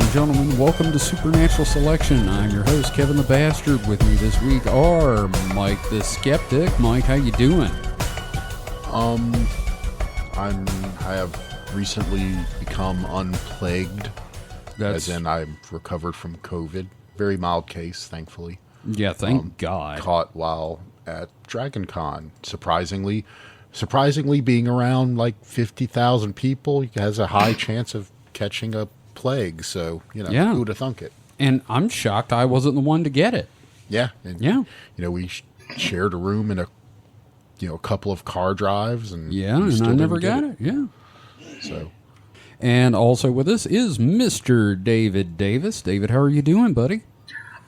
and gentlemen, welcome to Supernatural Selection. I'm your host, Kevin the Bastard. With me this week are Mike the Skeptic. Mike, how you doing? I have recently become unplagued, as in I've recovered from COVID. Very mild case, thankfully. Yeah, thank God. Caught while at Dragon Con. Surprisingly being around like 50,000 people has a high chance of catching a plague. So, who would have thunk it? And I'm shocked I wasn't the one to get it. Yeah. And, we shared a room in a couple of car drives. And and I never got it. Yeah. So. And also with us is Mr. David Davis. David, how are you doing, buddy?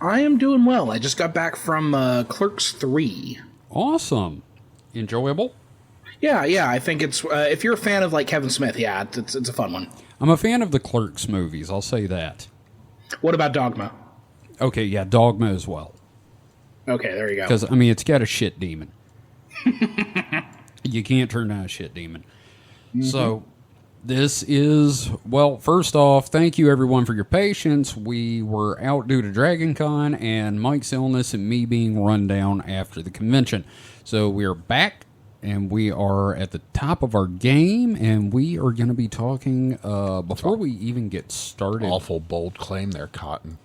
I am doing well. I just got back from Clerks 3. Awesome. Enjoyable? Yeah. I think it's, if you're a fan of like Kevin Smith, yeah, it's a fun one. I'm a fan of the Clerks movies, I'll say that. What about Dogma? Okay, yeah, Dogma as well. Okay, there you go. Because, it's got a shit demon. You can't turn down a shit demon. Mm-hmm. So, this is, well, first off, thank you everyone for your patience. We were out due to Dragon Con and Mike's illness and me being run down after the convention. So, we're back. And we are at the top of our game, and we are going to be talking, before we even get started. Awful bold claim there, Cotton.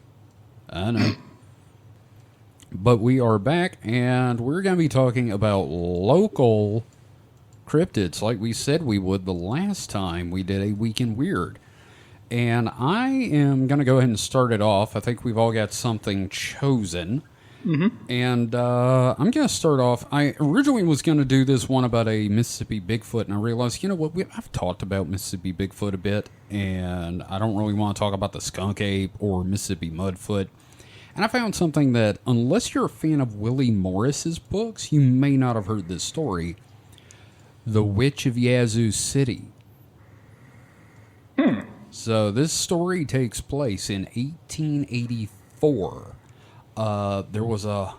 I know. But we are back, and we're going to be talking about local cryptids, like we said we would the last time we did a Week in Weird. And I am going to go ahead and start it off. I think we've all got something chosen. Mm-hmm. And I'm going to start off. I originally was going to do this one about a Mississippi Bigfoot, and I realized, I've talked about Mississippi Bigfoot a bit, and I don't really want to talk about the skunk ape or Mississippi Mudfoot. And I found something that, unless you're a fan of Willie Morris's books, you may not have heard this story. The Witch of Yazoo City. So this story takes place in 1884. There was a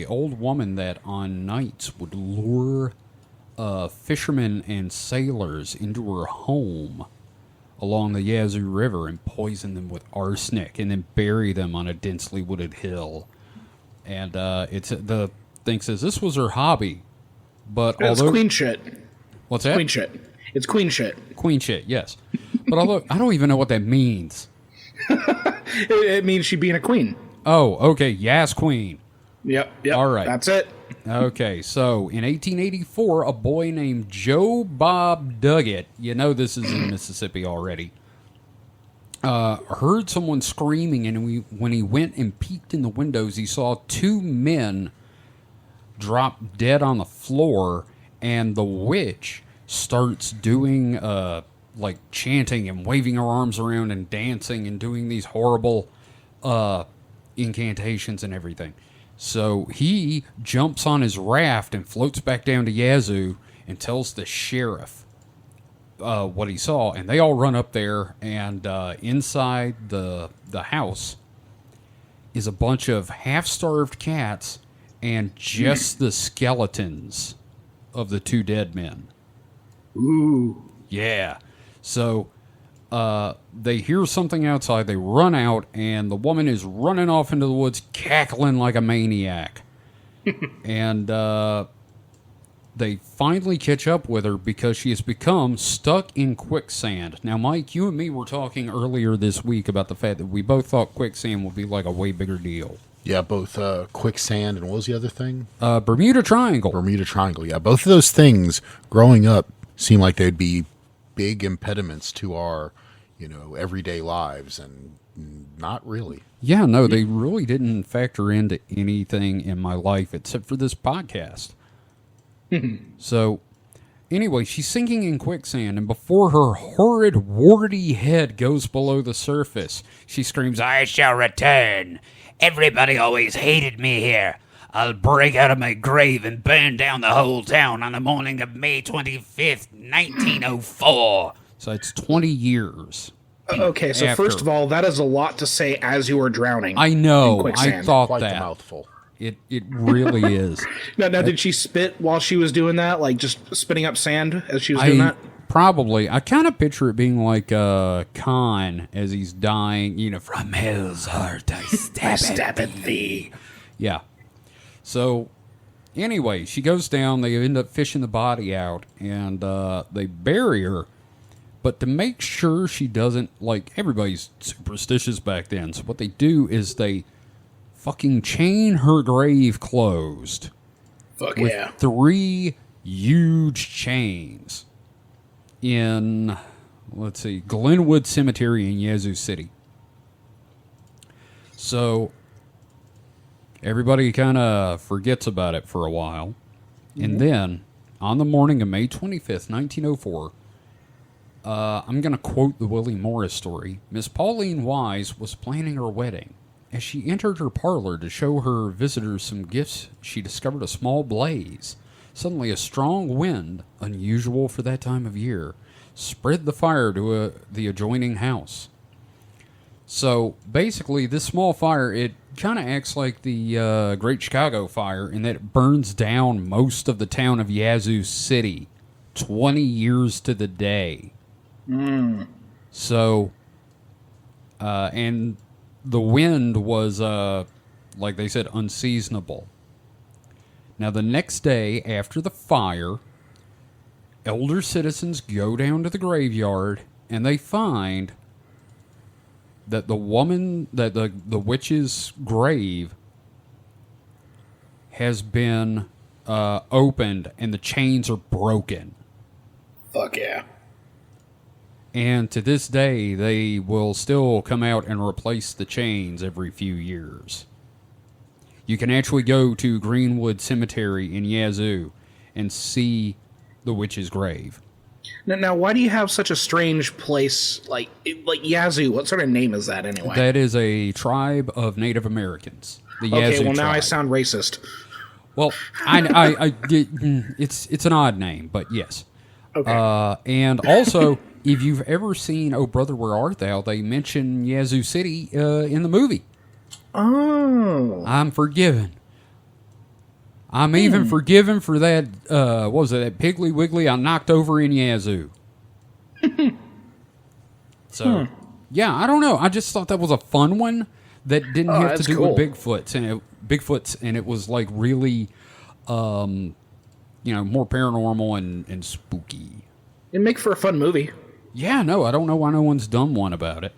old woman that on nights would lure fishermen and sailors into her home along the Yazoo River and poison them with arsenic and then bury them on a densely wooded hill. And the thing says this was her hobby, but it's queen shit. What's that? Queen shit. It's queen shit. Queen shit, yes. But although I don't even know what that means. It means she being a queen. Oh, okay. Yes, queen. Yep. All right. That's it. Okay, so in 1884, a boy named Joe Bob Duggett, this is in Mississippi already, heard someone screaming, and when he went and peeked in the windows, he saw two men drop dead on the floor, and the witch starts doing like chanting and waving her arms around and dancing and doing these horrible incantations and everything. So he jumps on his raft and floats back down to Yazoo and tells the sheriff what he saw. And they all run up there, and inside the house is a bunch of half-starved cats and just the skeletons of the two dead men. Ooh. Yeah. So they hear something outside, they run out, and the woman is running off into the woods, cackling like a maniac. And they finally catch up with her because she has become stuck in quicksand. Now, Mike, you and me were talking earlier this week about the fact that we both thought quicksand would be like a way bigger deal. Yeah, both quicksand and what was the other thing? Bermuda Triangle. Bermuda Triangle, yeah. Both of those things, growing up, seem like they'd be big impediments to our, everyday lives, and not really. Yeah, no, they really didn't factor into anything in my life except for this podcast. So, anyway, she's sinking in quicksand, and before her horrid, warty head goes below the surface, she screams, "I shall return! Everybody always hated me here. I'll break out of my grave and burn down the whole town on the morning of May 25th, 1904. So it's 20 years. Okay, so first of all, that is a lot to say as you are drowning. I know. I thought Quite that. a mouthful. It really is. Now, did she spit while she was doing that? Like just spitting up sand as she was doing that? probably, I kind of picture it being like Khan as he's dying, from hell's heart I stab at thee. Yeah. So, anyway, she goes down, they end up fishing the body out, and they bury her. But to make sure she doesn't, everybody's superstitious back then, so what they do is they fucking chain her grave closed. Fuck with yeah. 3 huge chains in, Glenwood Cemetery in Yazoo City. So, everybody kind of forgets about it for a while. Mm-hmm. And then, on the morning of May 25th, 1904, I'm going to quote the Willie Morris story. Miss Pauline Wise was planning her wedding. As she entered her parlor to show her visitors some gifts, she discovered a small blaze. Suddenly, a strong wind, unusual for that time of year, spread the fire to the adjoining house. So, basically, this small fire, it kind of acts like the Great Chicago Fire in that it burns down most of the town of Yazoo City 20 years to the day. So, and the wind was, like they said, unseasonable. Now, the next day after the fire, elder citizens go down to the graveyard and they find that the witch's grave has been opened and the chains are broken. Fuck yeah. And to this day, they will still come out and replace the chains every few years. You can actually go to Greenwood Cemetery in Yazoo and see the witch's grave. Now, why do you have such a strange place like Yazoo? What sort of name is that anyway? That is a tribe of Native Americans. The Yazoo now tribe. I sound racist. Well, it's an odd name, but yes. Okay. And also, if you've ever seen Oh Brother, Where Art Thou, they mention Yazoo City in the movie. Oh. I'm forgiven. I'm even forgiven for that, what was it, that Piggly Wiggly I knocked over in Yazoo. So, yeah, I don't know. I just thought that was a fun one that didn't have to do with Bigfoots. And it was like really, more paranormal and spooky. It'd make for a fun movie. Yeah, no, I don't know why no one's done one about it.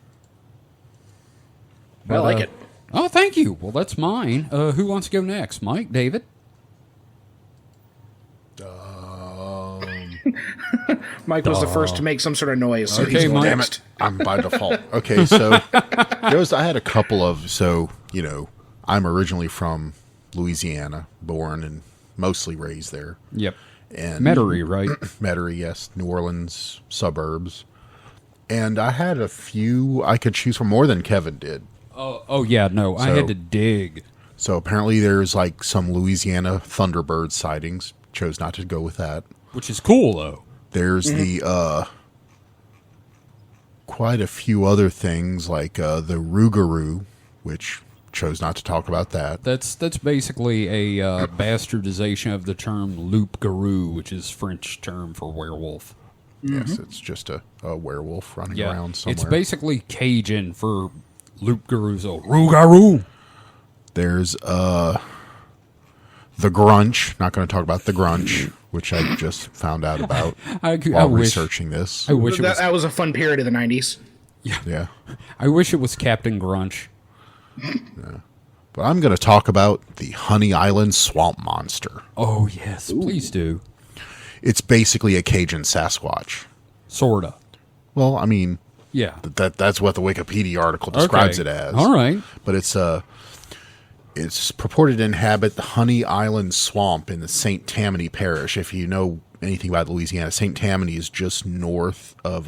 But, I like it. Oh, thank you. Well, that's mine. Who wants to go next? Mike? David? Mike was the first to make some sort of noise. So Okay, he's Mike. Damn it. I'm by default. Okay, so I had a couple of, I'm originally from Louisiana, born and mostly raised there. Yep. And Metairie, right? Metairie, yes. New Orleans suburbs. And I had a few I could choose from, more than Kevin did. Oh yeah, no, I had to dig. So apparently there's like some Louisiana Thunderbird sightings. Chose not to go with that. Which is cool, though. There's the quite a few other things like the Rougarou, which chose not to talk about that. That's basically a bastardization of the term loup-garou, which is French term for werewolf. Yes, it's just a werewolf running around somewhere. It's basically Cajun for loup-garou, so Rougarou. There's the Grunch. Not going to talk about the Grunch, which I just found out about while researching this. I wish that was a fun period of the 90s. Yeah. I wish it was Captain Grunch. Yeah. But I'm going to talk about the Honey Island Swamp Monster. Oh, yes. Please do. It's basically a Cajun Sasquatch. Sorta. Well, I mean, yeah, that's what the Wikipedia article describes it as. All right. But it's purported to inhabit the Honey Island Swamp in the St. Tammany Parish. If you know anything about Louisiana, St. Tammany is just north of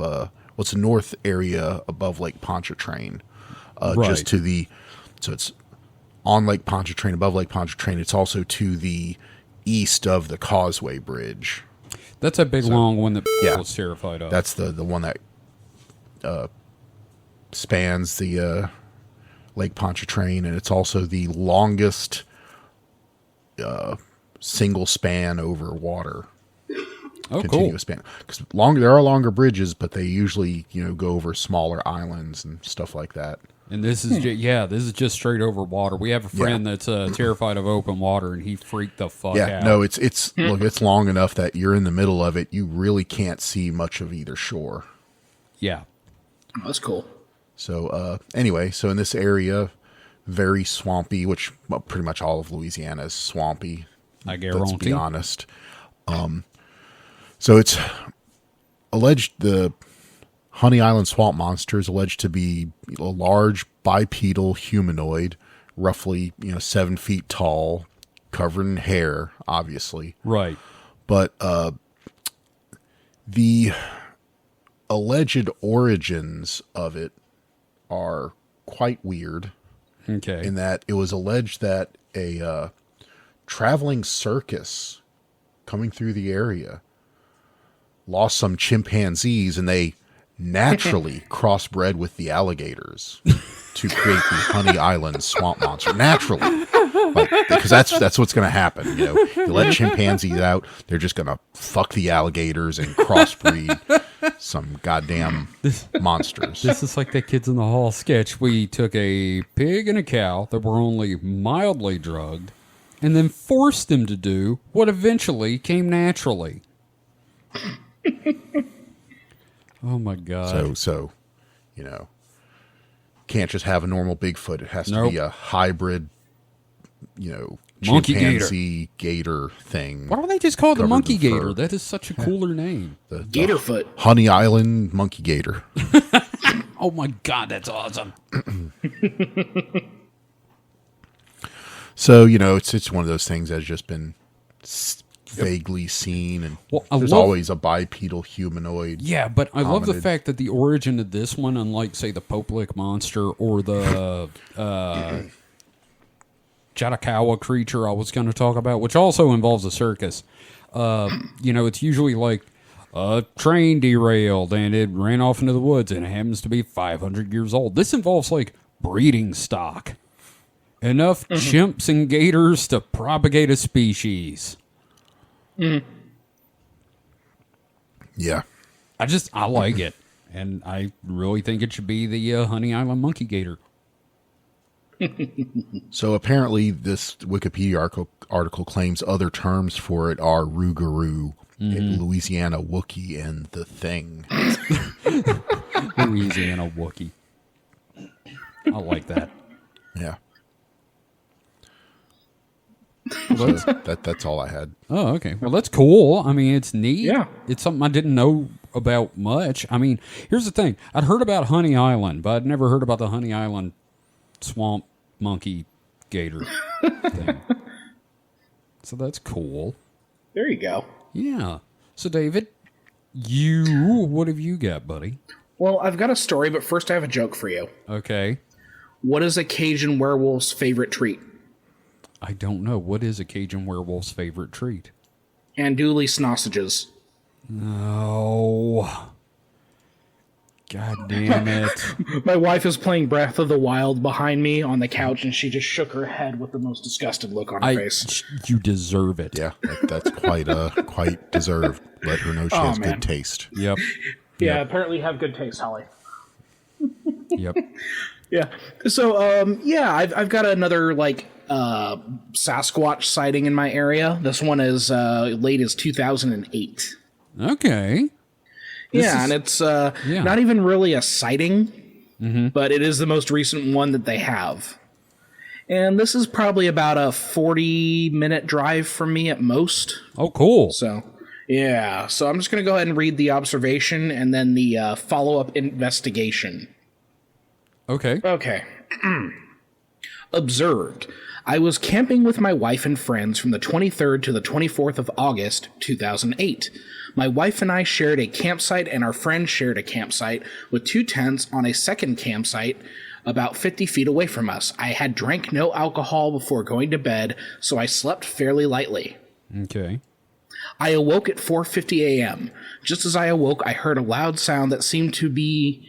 what's the north area above Lake Pontchartrain. Right. Just to the, so it's on Lake Pontchartrain, above Lake Pontchartrain. It's also to the east of the Causeway Bridge. That's a big long one that people was terrified of. That's the one that spans the Lake Pontchartrain, and it's also the longest single span over water. Oh, continuous span. Because there are longer bridges, but they usually go over smaller islands and stuff like that. And this is this is just straight over water. We have a friend that's terrified of open water, and he freaked the fuck out. Yeah, no, it's look, it's long enough that you're in the middle of it. You really can't see much of either shore. Yeah, that's cool. So anyway, so in this area, very swampy, which pretty much all of Louisiana is swampy. I guarantee. Let's be honest. So it's alleged the Honey Island swamp monster is alleged to be a large bipedal humanoid, roughly 7 feet tall, covered in hair, obviously. Right. But the alleged origins of it are quite weird. Okay. In that it was alleged that a traveling circus coming through the area lost some chimpanzees, and they naturally crossbred with the alligators to create the Honey Island swamp monster. Naturally. Because that's what's going to happen. You let chimpanzees out, they're just going to fuck the alligators and crossbreed some goddamn monsters. This is like that Kids in the Hall sketch. We took a pig and a cow that were only mildly drugged and then forced them to do what eventually came naturally. Oh my God. So, can't just have a normal Bigfoot. It has to be a hybrid, monkey chimpanzee gator thing. Why don't they just call it the monkey gator? That is such a cooler name. The Gatorfoot. Honey Island monkey gator. Oh my God, that's awesome. So, it's one of those things that's just been vaguely seen, and there's always a bipedal humanoid. Yeah, but I love the hominid. fact that the origin of this one, unlike, say, the Pope Lick monster or the Jatakawa creature I was going to talk about, which also involves a circus, it's usually like a train derailed and it ran off into the woods and it happens to be 500 years old. This involves, like, breeding stock. Enough chimps and gators to propagate a species. Yeah. I like it. And I really think it should be the Honey Island monkey gator. So apparently this Wikipedia article claims other terms for it are Rougarou, Louisiana Wookiee, and the Thing. Louisiana Wookiee. I like that. Yeah. So that's all I had. Oh, okay. Well, that's cool. I mean, it's neat. Yeah. It's something I didn't know about much. I mean, here's the thing. I'd heard about Honey Island, but I'd never heard about the Honey Island swamp monkey gator thing. So that's cool. There you go. Yeah. So, David, what have you got, buddy? Well, I've got a story, but first I have a joke for you. Okay. What is a Cajun werewolf's favorite treat? I don't know. What is a Cajun werewolf's favorite treat? Andouille sausages. Oh. God damn it. My wife is playing Breath of the Wild behind me on the couch, and she just shook her head with the most disgusted look on her face. You deserve it. Yeah, that's quite deserved. Let her know she has good taste. Yep. Yeah, apparently you have good taste, Holly. Yep. Yeah. So, I've got another, Sasquatch sighting in my area. This one is late as 2008. Okay. And it's not even really a sighting, but it is the most recent one that they have. And this is probably about a 40-minute drive from me at most. Oh, cool. So, yeah. So I'm just going to go ahead and read the observation and then the follow-up investigation. Okay. Okay. Observed. I was camping with my wife and friends from the 23rd to the 24th of August, 2008. My wife and I shared a campsite, and our friend shared a campsite with 2 tents on a second campsite about 50 feet away from us. I had drank no alcohol before going to bed, so I slept fairly lightly. Okay. I awoke at 4:50 a.m. Just as I awoke, I heard a loud sound that seemed to be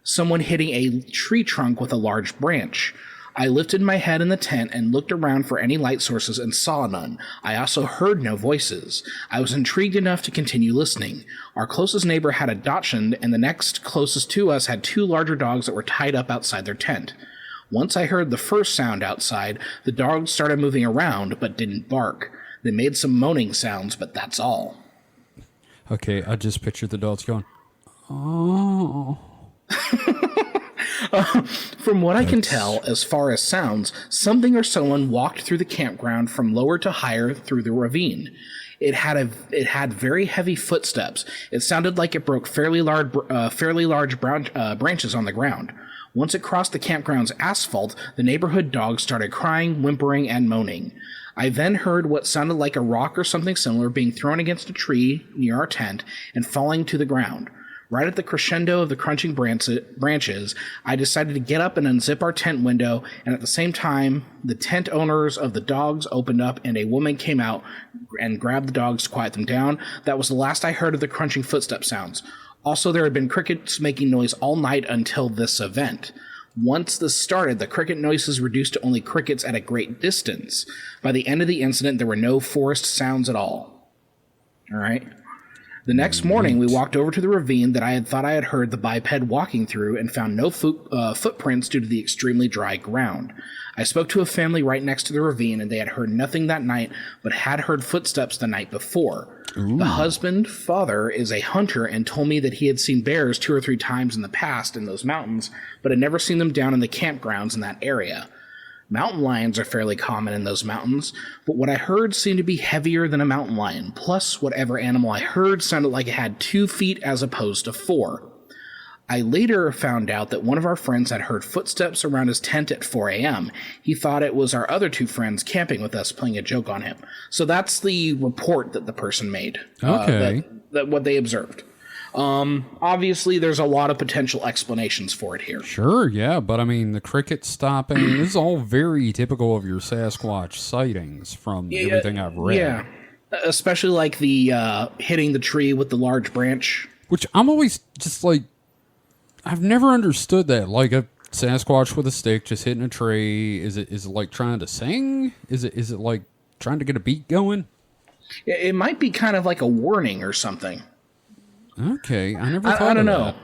someone hitting a tree trunk with a large branch. I lifted my head in the tent and looked around for any light sources and saw none. I also heard no voices. I was intrigued enough to continue listening. Our closest neighbor had a Dachshund, and the next closest to us had 2 larger dogs that were tied up outside their tent. Once I heard the first sound outside, the dogs started moving around, but didn't bark. They made some moaning sounds, but that's all. Okay, I just pictured the dogs going, oh. From what I can tell, as far as sounds, something or someone walked through the campground from lower to higher through the ravine. It had very heavy footsteps. It sounded like it broke fairly large branches on the ground. Once it crossed the campground's asphalt, the neighborhood dogs started crying, whimpering, and moaning. I then heard what sounded like a rock or something similar being thrown against a tree near our tent and falling to the ground. Right at the crescendo of the crunching branches, I decided to get up and unzip our tent window, and at the same time, the tent owners of the dogs opened up and a woman came out and grabbed the dogs to quiet them down. That was the last I heard of the crunching footstep sounds. Also, there had been crickets making noise all night until this event. Once this started, the cricket noises reduced to only crickets at a great distance. By the end of the incident, there were no forest sounds at all. All right. The next morning, we walked over to the ravine that I had thought I had heard the biped walking through and found no footprints due to the extremely dry ground. I spoke to a family right next to the ravine, and they had heard nothing that night, but had heard footsteps the night before. Ooh. The husband, father, is a hunter and told me that he had seen bears 2 or 3 times in the past in those mountains, but had never seen them down in the campgrounds in that area. Mountain lions are fairly common in those mountains, but what I heard seemed to be heavier than a mountain lion, plus whatever animal I heard sounded like it had 2 feet as opposed to 4. I later found out that one of our friends had heard footsteps around his tent at 4 a.m. He thought it was our other 2 friends camping with us playing a joke on him. So that's the report that the person made. Okay. That what they observed. Obviously, there's a lot of potential explanations for it here. Sure, yeah, but I mean, the cricket stopping, this is all very typical of your Sasquatch sightings from everything I've read. Yeah, especially like the hitting the tree with the large branch. Which I'm always just like, I've never understood that. Like a Sasquatch with a stick just hitting a tree, is it like trying to sing? Is it like trying to get a beat going? It might be kind of like a warning or something. Okay, I never thought of that.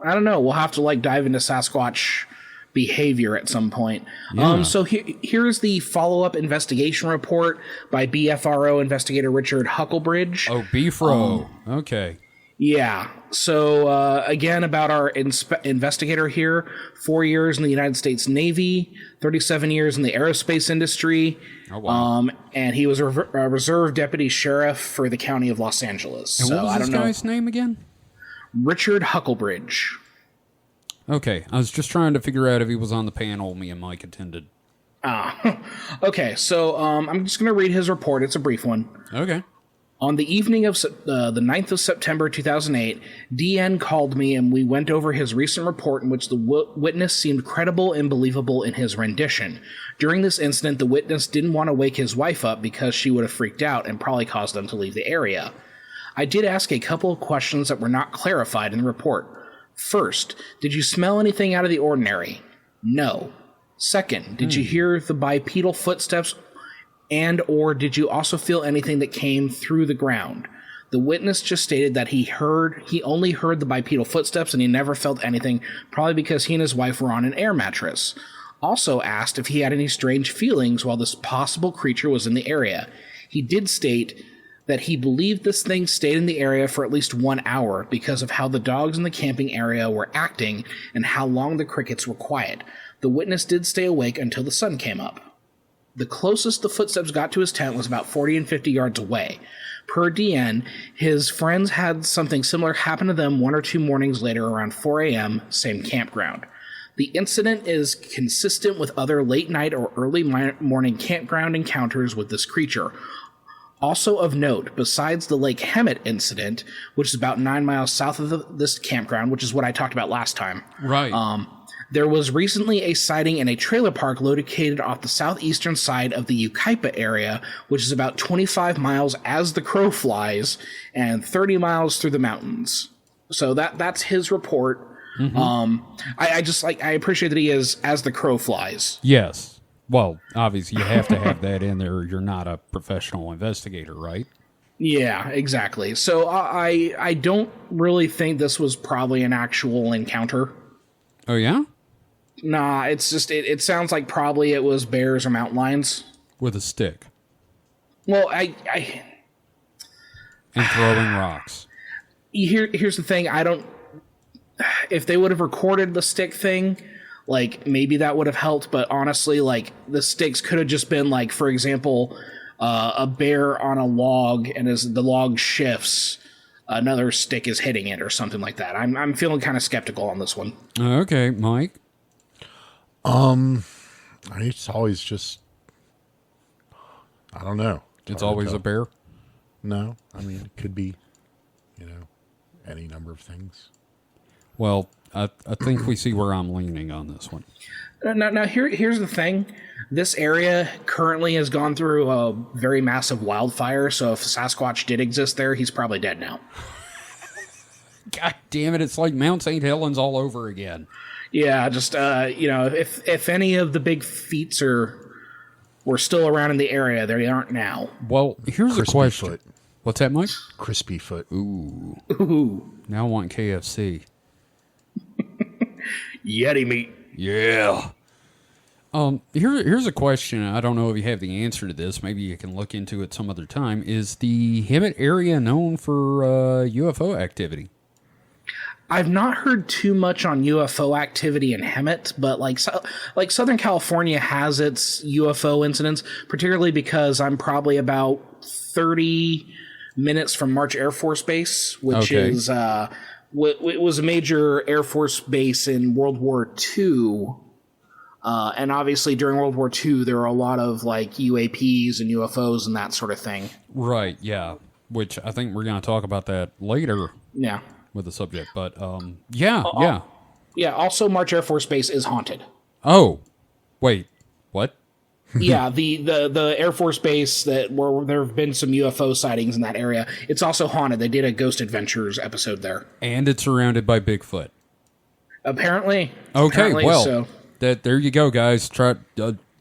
I don't know. We'll have to like dive into Sasquatch behavior at some point. Yeah. So here's the follow-up investigation report by BFRO investigator Richard Hucklebridge. Oh, BFRO. Okay. Yeah. So again, about our investigator here, 4 years in the United States Navy, 37 years in the aerospace industry. Oh, wow. And he was a reserve deputy sheriff for the county of Los Angeles. And so, what was this guy's name again? Richard Hucklebridge. Okay, I was just trying to figure out if he was on the panel me and Mike attended. Okay, so I'm just going to read his report. It's a brief one. Okay. On the evening of the 9th of September 2008, DN called me and we went over his recent report in which the witness seemed credible and believable in his rendition. During this incident, the witness didn't want to wake his wife up because she would have freaked out and probably caused them to leave the area. I did ask a couple of questions that were not clarified in the report. First, did you smell anything out of the ordinary? No. Second, did you hear the bipedal footsteps and or did you also feel anything that came through the ground? The witness just stated that he only heard the bipedal footsteps and he never felt anything, probably because he and his wife were on an air mattress. Also asked if he had any strange feelings while this possible creature was in the area. He did state that he believed this thing stayed in the area for at least 1 hour because of how the dogs in the camping area were acting and how long the crickets were quiet. The witness did stay awake until the sun came up. The closest the footsteps got to his tent was about 40 and 50 yards away. Per DN, his friends had something similar happen to them 1 or 2 mornings later around 4 a.m., same campground. The incident is consistent with other late night or early morning campground encounters with this creature. Also of note, besides the Lake Hemet incident, which is about 9 miles south of this campground, which is what I talked about last time. Right. There was recently a sighting in a trailer park located off the southeastern side of the Yucaipa area, which is about 25 miles as the crow flies and 30 miles through the mountains. So that's his report. I just I appreciate that he is as the crow flies. Yes. Well, obviously you have to have that in there. You're not a professional investigator, right? Yeah, exactly. So I don't really think this was probably an actual encounter. Oh, yeah? Nah, it's just, it sounds like probably it was bears or mountain lions. With a stick. Well, And throwing rocks. Here's the thing, if they would have recorded the stick thing, like, maybe that would have helped, but honestly, like, the sticks could have just been, like, for example, a bear on a log, and as the log shifts, another stick is hitting it or something like that. I'm feeling kind of skeptical on this one. Okay, Mike? It's always just, I don't know. It's always a bear? No, I mean, it could be, any number of things. Well, I think we see where I'm leaning on this one. Now here's the thing. This area currently has gone through a very massive wildfire, so if Sasquatch did exist there, he's probably dead now. God damn it, it's like Mount St. Helens all over again. Yeah, just, if any of the big feats were still around in the area, they aren't now. Well, here's Crispy a question. foot. What's that, Mike? Crispy foot. Ooh. Now I want KFC. Yeti meat. Yeah. Here's a question. I don't know if you have the answer to this. Maybe you can look into it some other time. Is the Hemet area known for UFO activity? I've not heard too much on UFO activity in Hemet, but like Southern California has its UFO incidents, particularly because I'm probably about 30 minutes from March Air Force Base, which is it was a major Air Force base in World War II. And obviously during World War II, there were a lot of like UAPs and UFOs and that sort of thing. Right, yeah. Which I think we're going to talk about that later. Yeah. With the subject, but yeah. Yeah, also March Air Force Base is haunted. Oh, wait, what? Yeah, the Air Force Base where there have been some UFO sightings in that area. It's also haunted. They did a Ghost Adventures episode there. And it's surrounded by Bigfoot. Apparently. Okay, well, there you go, guys. Try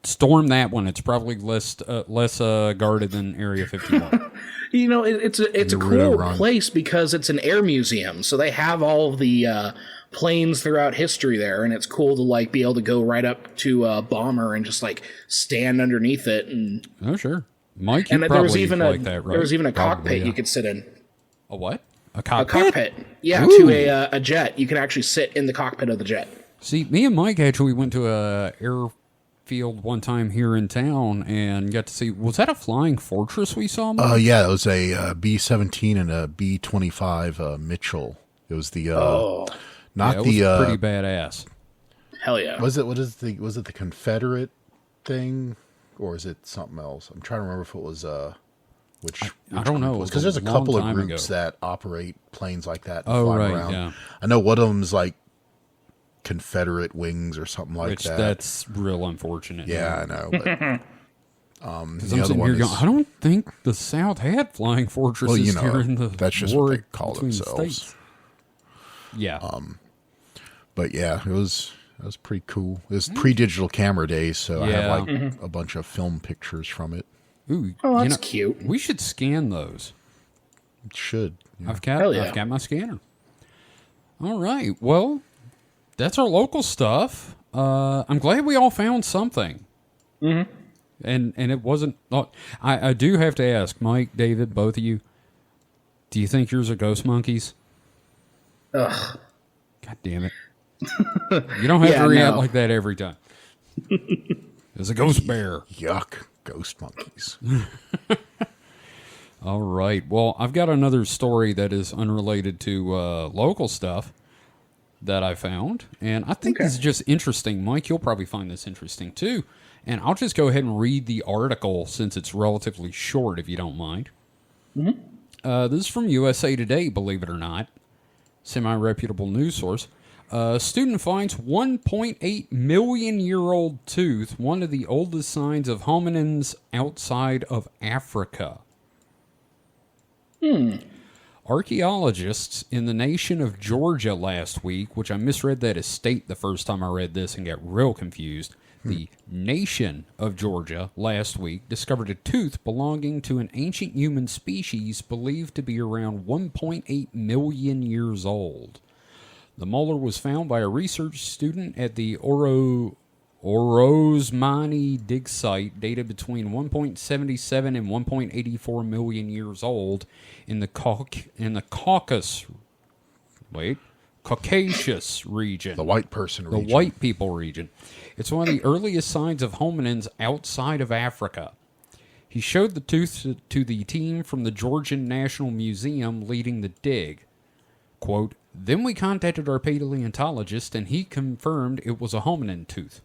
storm that one. It's probably less guarded than Area 51. It's a cool place because it's an air museum, so they have all of the planes throughout history there, and it's cool to like be able to go right up to a bomber and just like stand underneath it. And oh sure, Mike, and there was even like that, right? There was even a cockpit you could sit in. A what? A cockpit? A cockpit. Yeah, Ooh. to a jet. You can actually sit in the cockpit of the jet. See, me and Mike actually went to a airfield one time here in town and got to see. Was that a Flying Fortress we saw? Yeah, it was a B-17 and a B-25 Mitchell. It was the not it was pretty badass. Hell yeah! Was it the Confederate thing or is it something else? I'm trying to remember if it was which I don't know, because there's a couple of groups that operate planes like that. And fly around. Yeah. I know one of them's like Confederate Wings or something like that. That's real unfortunate. Yeah, I know. But, I'm sitting here going, I don't think the South had flying fortresses here in the that's just war what they call themselves. States. Yeah. But yeah, it was pretty cool. It was pre-digital camera days, so I have like a bunch of film pictures from it. Ooh, that's cute. We should scan those. It should. Yeah. I've got my scanner. All right. Well, that's our local stuff. I'm glad we all found something. Mm-hmm. And it wasn't. I do have to ask, Mike, David, both of you. Do you think yours are ghost monkeys? Ugh. God damn it! You don't have to react like that every time. It's a ghost bear. Yuck! Ghost monkeys. All right. Well, I've got another story that is unrelated to local stuff that I found, and I think this is just interesting. Mike, you'll probably find this interesting too. And I'll just go ahead and read the article since it's relatively short, if you don't mind. Mm-hmm. This is from USA Today, believe it or not. Semi-reputable news source. Student finds 1.8 million-year-old tooth, one of the oldest signs of hominins outside of Africa. Archaeologists in the nation of Georgia last week, which I misread that as state the first time I read this and got real confused. The nation of Georgia last week discovered a tooth belonging to an ancient human species believed to be around 1.8 million years old. The molar was found by a research student at the Orozmani dig site, dated between 1.77 and 1.84 million years old in the Caucasus region. The white person region. The white people region. It's one of the earliest signs of hominins outside of Africa. He showed the tooth to the team from the Georgian National Museum leading the dig. Quote, "Then we contacted our paleontologist and he confirmed it was a hominin tooth."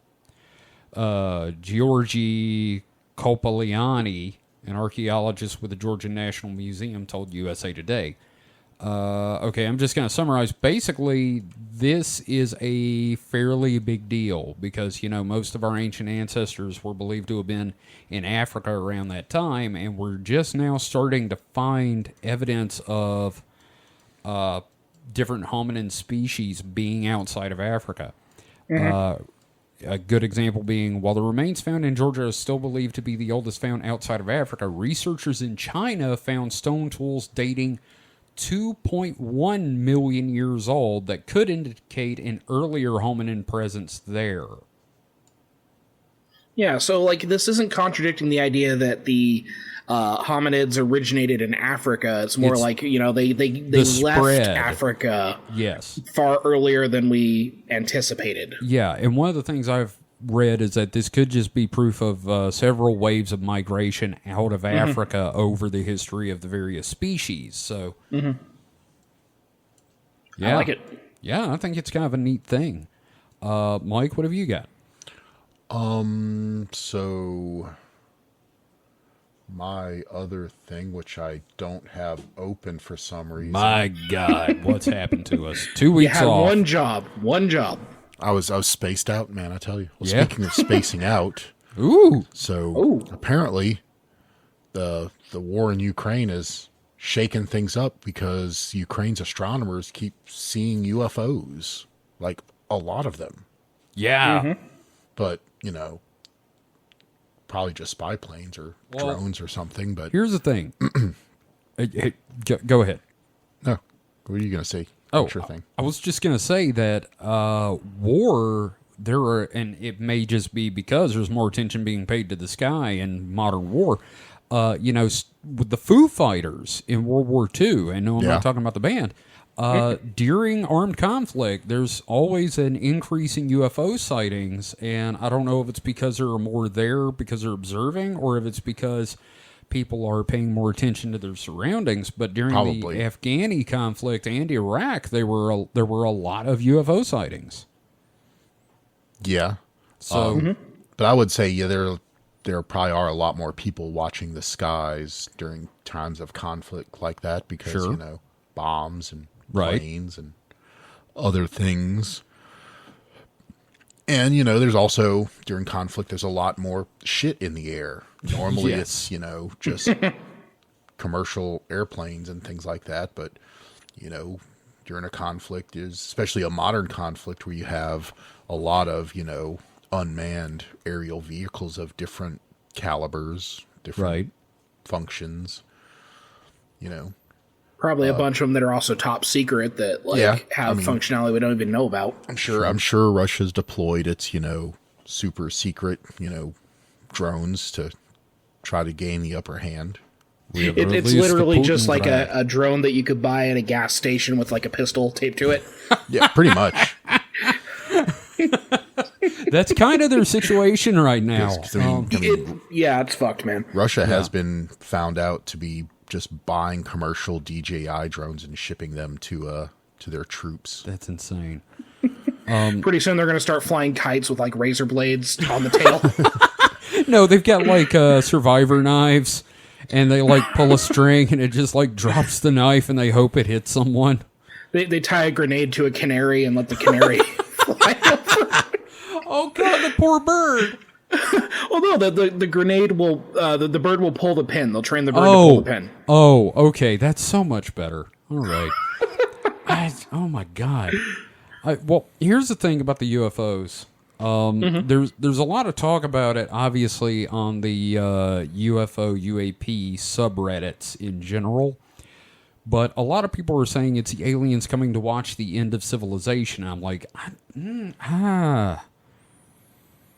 Giorgi Kopoliani, an archaeologist with the Georgian National Museum, told USA Today. Okay, I'm just going to summarize. Basically, this is a fairly big deal because, most of our ancient ancestors were believed to have been in Africa around that time, and we're just now starting to find evidence of different hominin species being outside of Africa. Mm-hmm. A good example being, while the remains found in Georgia are still believed to be the oldest found outside of Africa, researchers in China found stone tools dating 2.1 million years old that could indicate an earlier hominin presence there. Yeah, so this isn't contradicting the idea that the hominids originated in Africa. It's more they left Africa far earlier than we anticipated. Yeah, and one of the things I've read is that this could just be proof of several waves of migration out of Africa over the history of the various species. So, yeah, I like it. Yeah, I think it's kind of a neat thing. Mike, what have you got? So my other thing, which I don't have open for some reason. My God, what's happened to us? 2 weeks you had off. One job. I was spaced out, man, I tell you. Well, speaking of spacing out, apparently the war in Ukraine is shaking things up because Ukraine's astronomers keep seeing UFOs, like a lot of them. Yeah. Mm-hmm. But, probably just spy planes or drones or something. But here's the thing. Hey, go ahead. No, what are you going to say? Sure thing. I was just going to say that war, and it may just be because there's more attention being paid to the sky in modern war. With the Foo Fighters in World War II, and no, I'm not talking about the band. During armed conflict, there's always an increase in UFO sightings, and I don't know if it's because there are more there because they're observing, or if it's because people are paying more attention to their surroundings. But during the Afghani conflict and Iraq, there were a lot of UFO sightings. Yeah. So, but I would say, there probably are a lot more people watching the skies during times of conflict like that because, bombs and planes and other things. And, there's also, during conflict, there's a lot more shit in the air. Normally it's, just commercial airplanes and things like that. But, during a conflict, especially a modern conflict where you have a lot of, unmanned aerial vehicles of different calibers, different functions, Probably a bunch of them that are also top secret that have functionality we don't even know about. I'm sure Russia's deployed its, super secret, drones to try to gain the upper hand. It's literally just like a drone that you could buy at a gas station with a pistol taped to it. Yeah, pretty much. That's kind of their situation right now. It's fucked, man. Russia has been found out to be just buying commercial DJI drones and shipping them to their troops. That's insane. Pretty soon they're going to start flying kites with razor blades on the tail. No, they've got survivor knives, and they pull a string and it just drops the knife and they hope it hits someone. They tie a grenade to a canary and let the canary fly over. Oh God, the poor bird. Well, no, the grenade will, the bird will pull the pin. They'll train the bird to pull the pin. Oh, okay. That's so much better. All right. Oh my God. Well, here's the thing about the UFOs. There's a lot of talk about it, obviously, on the UFO UAP subreddits in general. But a lot of people are saying it's the aliens coming to watch the end of civilization. I'm like, I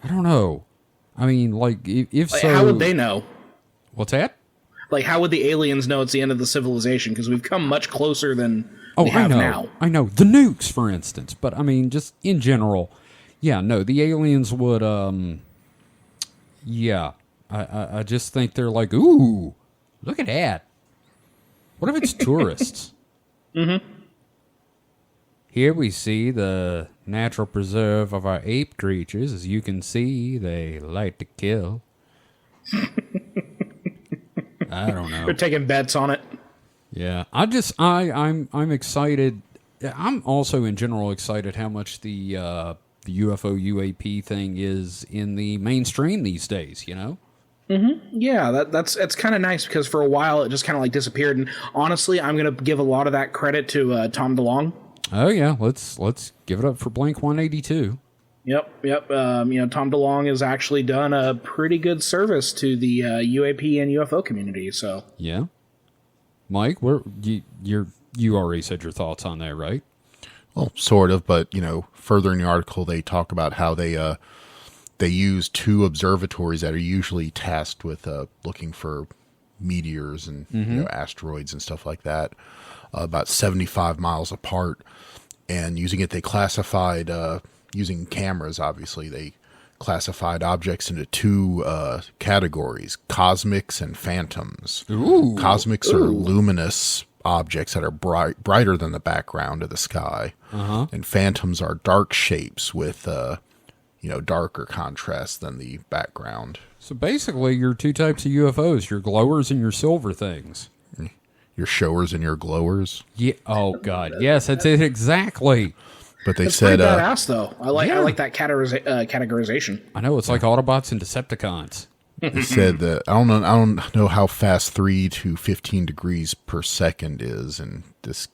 don't know. I mean, like, if so, how would they know? What's that? Like, how would the aliens know it's the end of the civilization? Because we've come much closer than we have now. I know. The nukes, for instance. But, I mean, just in general, yeah, no, the aliens would, yeah. I just think they're like, ooh, look at that. What if it's tourists? Mm-hmm. Here we see the natural preserve of our ape creatures. As you can see, they like to kill. I don't know. We're taking bets on it. Yeah, I'm excited. I'm also in general excited how much the UFO UAP thing is in the mainstream these days. You know. Mm-hmm. Yeah, that's kind of nice because for a while it just kind of like disappeared. And honestly, I'm going to give a lot of that credit to Tom DeLonge. Oh yeah, let's give it up for Blink 182. Yep. Tom DeLonge has actually done a pretty good service to the UAP and UFO community. So yeah, Mike, you already said your thoughts on that, right? Well, sort of, but further in the article they talk about how they use two observatories that are usually tasked with looking for meteors and asteroids and stuff like that, about 75 miles apart, and using it, they classified using cameras. Obviously, they classified objects into two categories: cosmics and phantoms. Ooh. Cosmics are luminous objects that are brighter than the background of the sky, and phantoms are dark shapes with darker contrast than the background. So basically, you're two types of UFOs: your glowers and your silver things. Your showers and your glowers. Yeah. Oh God. Yes, that's it exactly. But they it's said, pretty badass though. I like that categorization. I know it's like Autobots and Decepticons. They said that I don't know how fast 3 to 15 degrees per second is in this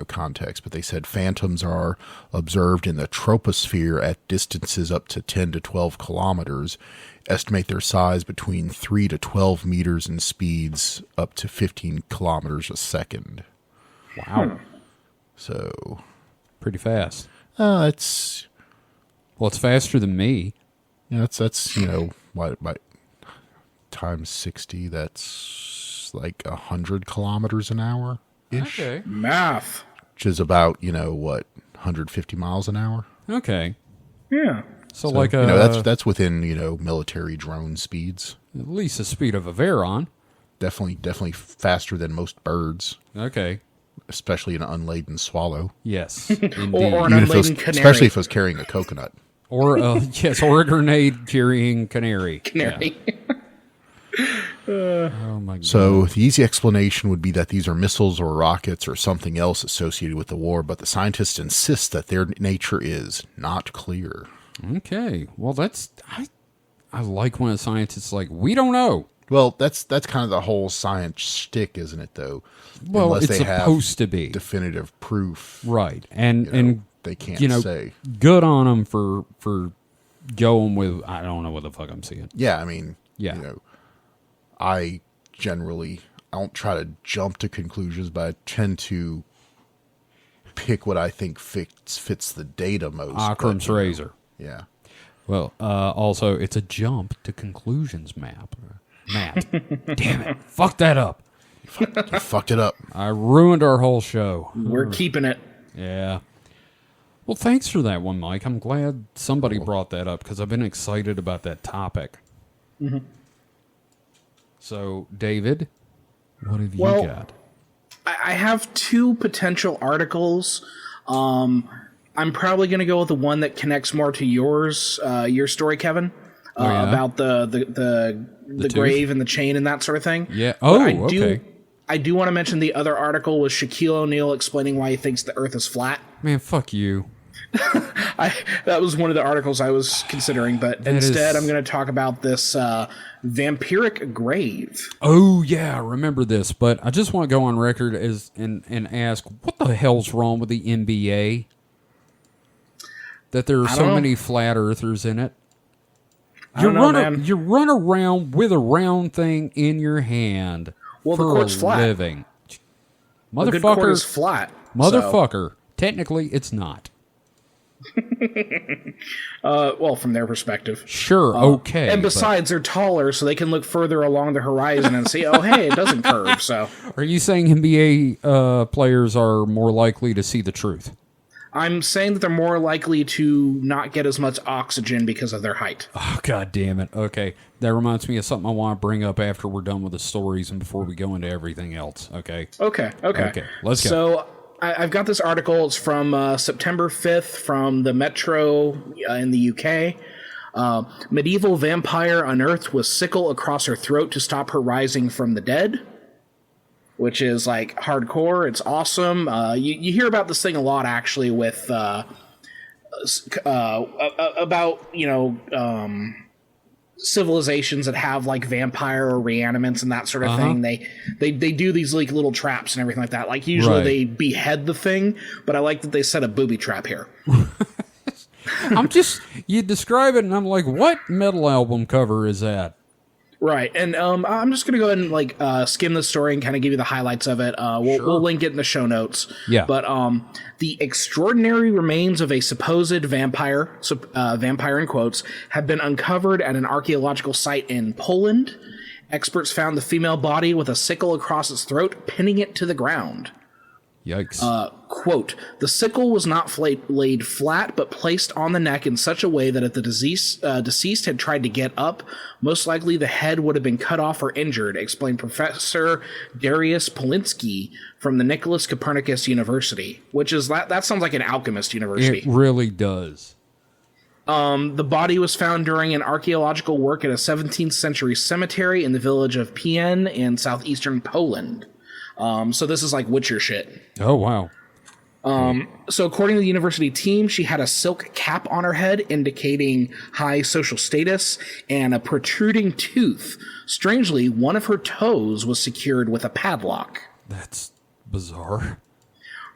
context, but they said phantoms are observed in the troposphere at distances up to 10 to 12 kilometers. Estimate their size between 3 to 12 meters and speeds up to 15 kilometers a second. Wow. So pretty fast. It's faster than me. Yeah, that's what times 60. That's like 100 kilometers an hour ish. Okay. Math. Which is about 150 miles an hour. Okay. Yeah. So like that's within military drone speeds. At least the speed of a Veyron. Definitely faster than most birds. Okay. Especially an unladen swallow. Yes, indeed. Or an unladen canary. Especially if it was carrying a coconut. Or a grenade carrying canary. Canary. Yeah. Oh my God. So the easy explanation would be that these are missiles or rockets or something else associated with the war, but the scientists insist that their nature is not clear. Okay. Well, I like when a scientist is like, we don't know. Well, that's kind of the whole science shtick, isn't it, though? Well, unless it's they supposed have to be definitive proof. Right. And they can't say. Good on them for going with, I don't know what the fuck I'm seeing. Yeah, I mean, yeah. I don't try to jump to conclusions, but I tend to pick what I think fits the data most. Occam's razor. Yeah. Well, also, it's a jump to conclusions map. Damn it. Fuck that up. You fucked it up. I ruined our whole show. We're keeping it. Yeah. Well, thanks for that one, Mike. I'm glad somebody brought that up because I've been excited about that topic. Mm-hmm. So, David, what have you got? I have two potential articles. I'm probably going to go with the one that connects more to yours, your story, Kevin, about the grave and the chain and that sort of thing. Yeah. Okay. I do want to mention the other article with Shaquille O'Neal explaining why he thinks the Earth is flat. Man, fuck you. That was one of the articles I was considering, but instead I'm going to talk about this vampiric grave. Oh, yeah, I remember this, but I just want to go on record and ask, what the hell's wrong with the NBA? That there are so many flat earthers in it. You run around with a round thing in your hand for the court's flat. Living. Motherfucker, a good court is flat. Motherfucker, technically it's not. Well, from their perspective. Sure, okay. And besides, they're taller, so they can look further along the horizon and see, oh, hey, it doesn't curve, so. Are you saying NBA players are more likely to see the truth? I'm saying that they're more likely to not get as much oxygen because of their height. Oh, God damn it. Okay. That reminds me of something I want to bring up after we're done with the stories and before we go into everything else. Okay. Okay. Let's go. So I've got this article. It's from September 5th from the Metro in the UK. Medieval vampire unearthed with sickle across her throat to stop her rising from the dead. Which is like hardcore. It's awesome. You hear about this thing a lot, actually, with about civilizations that have like vampire or reanimants and that sort of thing. They do these like little traps and everything like that. Like usually they behead the thing, but I like that they set a booby trap here. You describe it, and I'm like, what metal album cover is that? Right, and I'm just going to go ahead and like skim the story and kind of give you the highlights of it. We'll link it in the show notes. Yeah. But the extraordinary remains of a supposed vampire, vampire in quotes, have been uncovered at an archaeological site in Poland. Experts found the female body with a sickle across its throat, pinning it to the ground. Yikes. Quote, the sickle was not laid flat, but placed on the neck in such a way that if the deceased had tried to get up, most likely the head would have been cut off or injured, explained Professor Darius Polinsky from the Nicholas Copernicus University, which is, that sounds like an alchemist university. It really does. The body was found during an archaeological work at a 17th century cemetery in the village of Pien in southeastern Poland. So this is like Witcher shit. Oh, wow. So according to the university team, she had a silk cap on her head indicating high social status and a protruding tooth. Strangely, one of her toes was secured with a padlock. That's bizarre.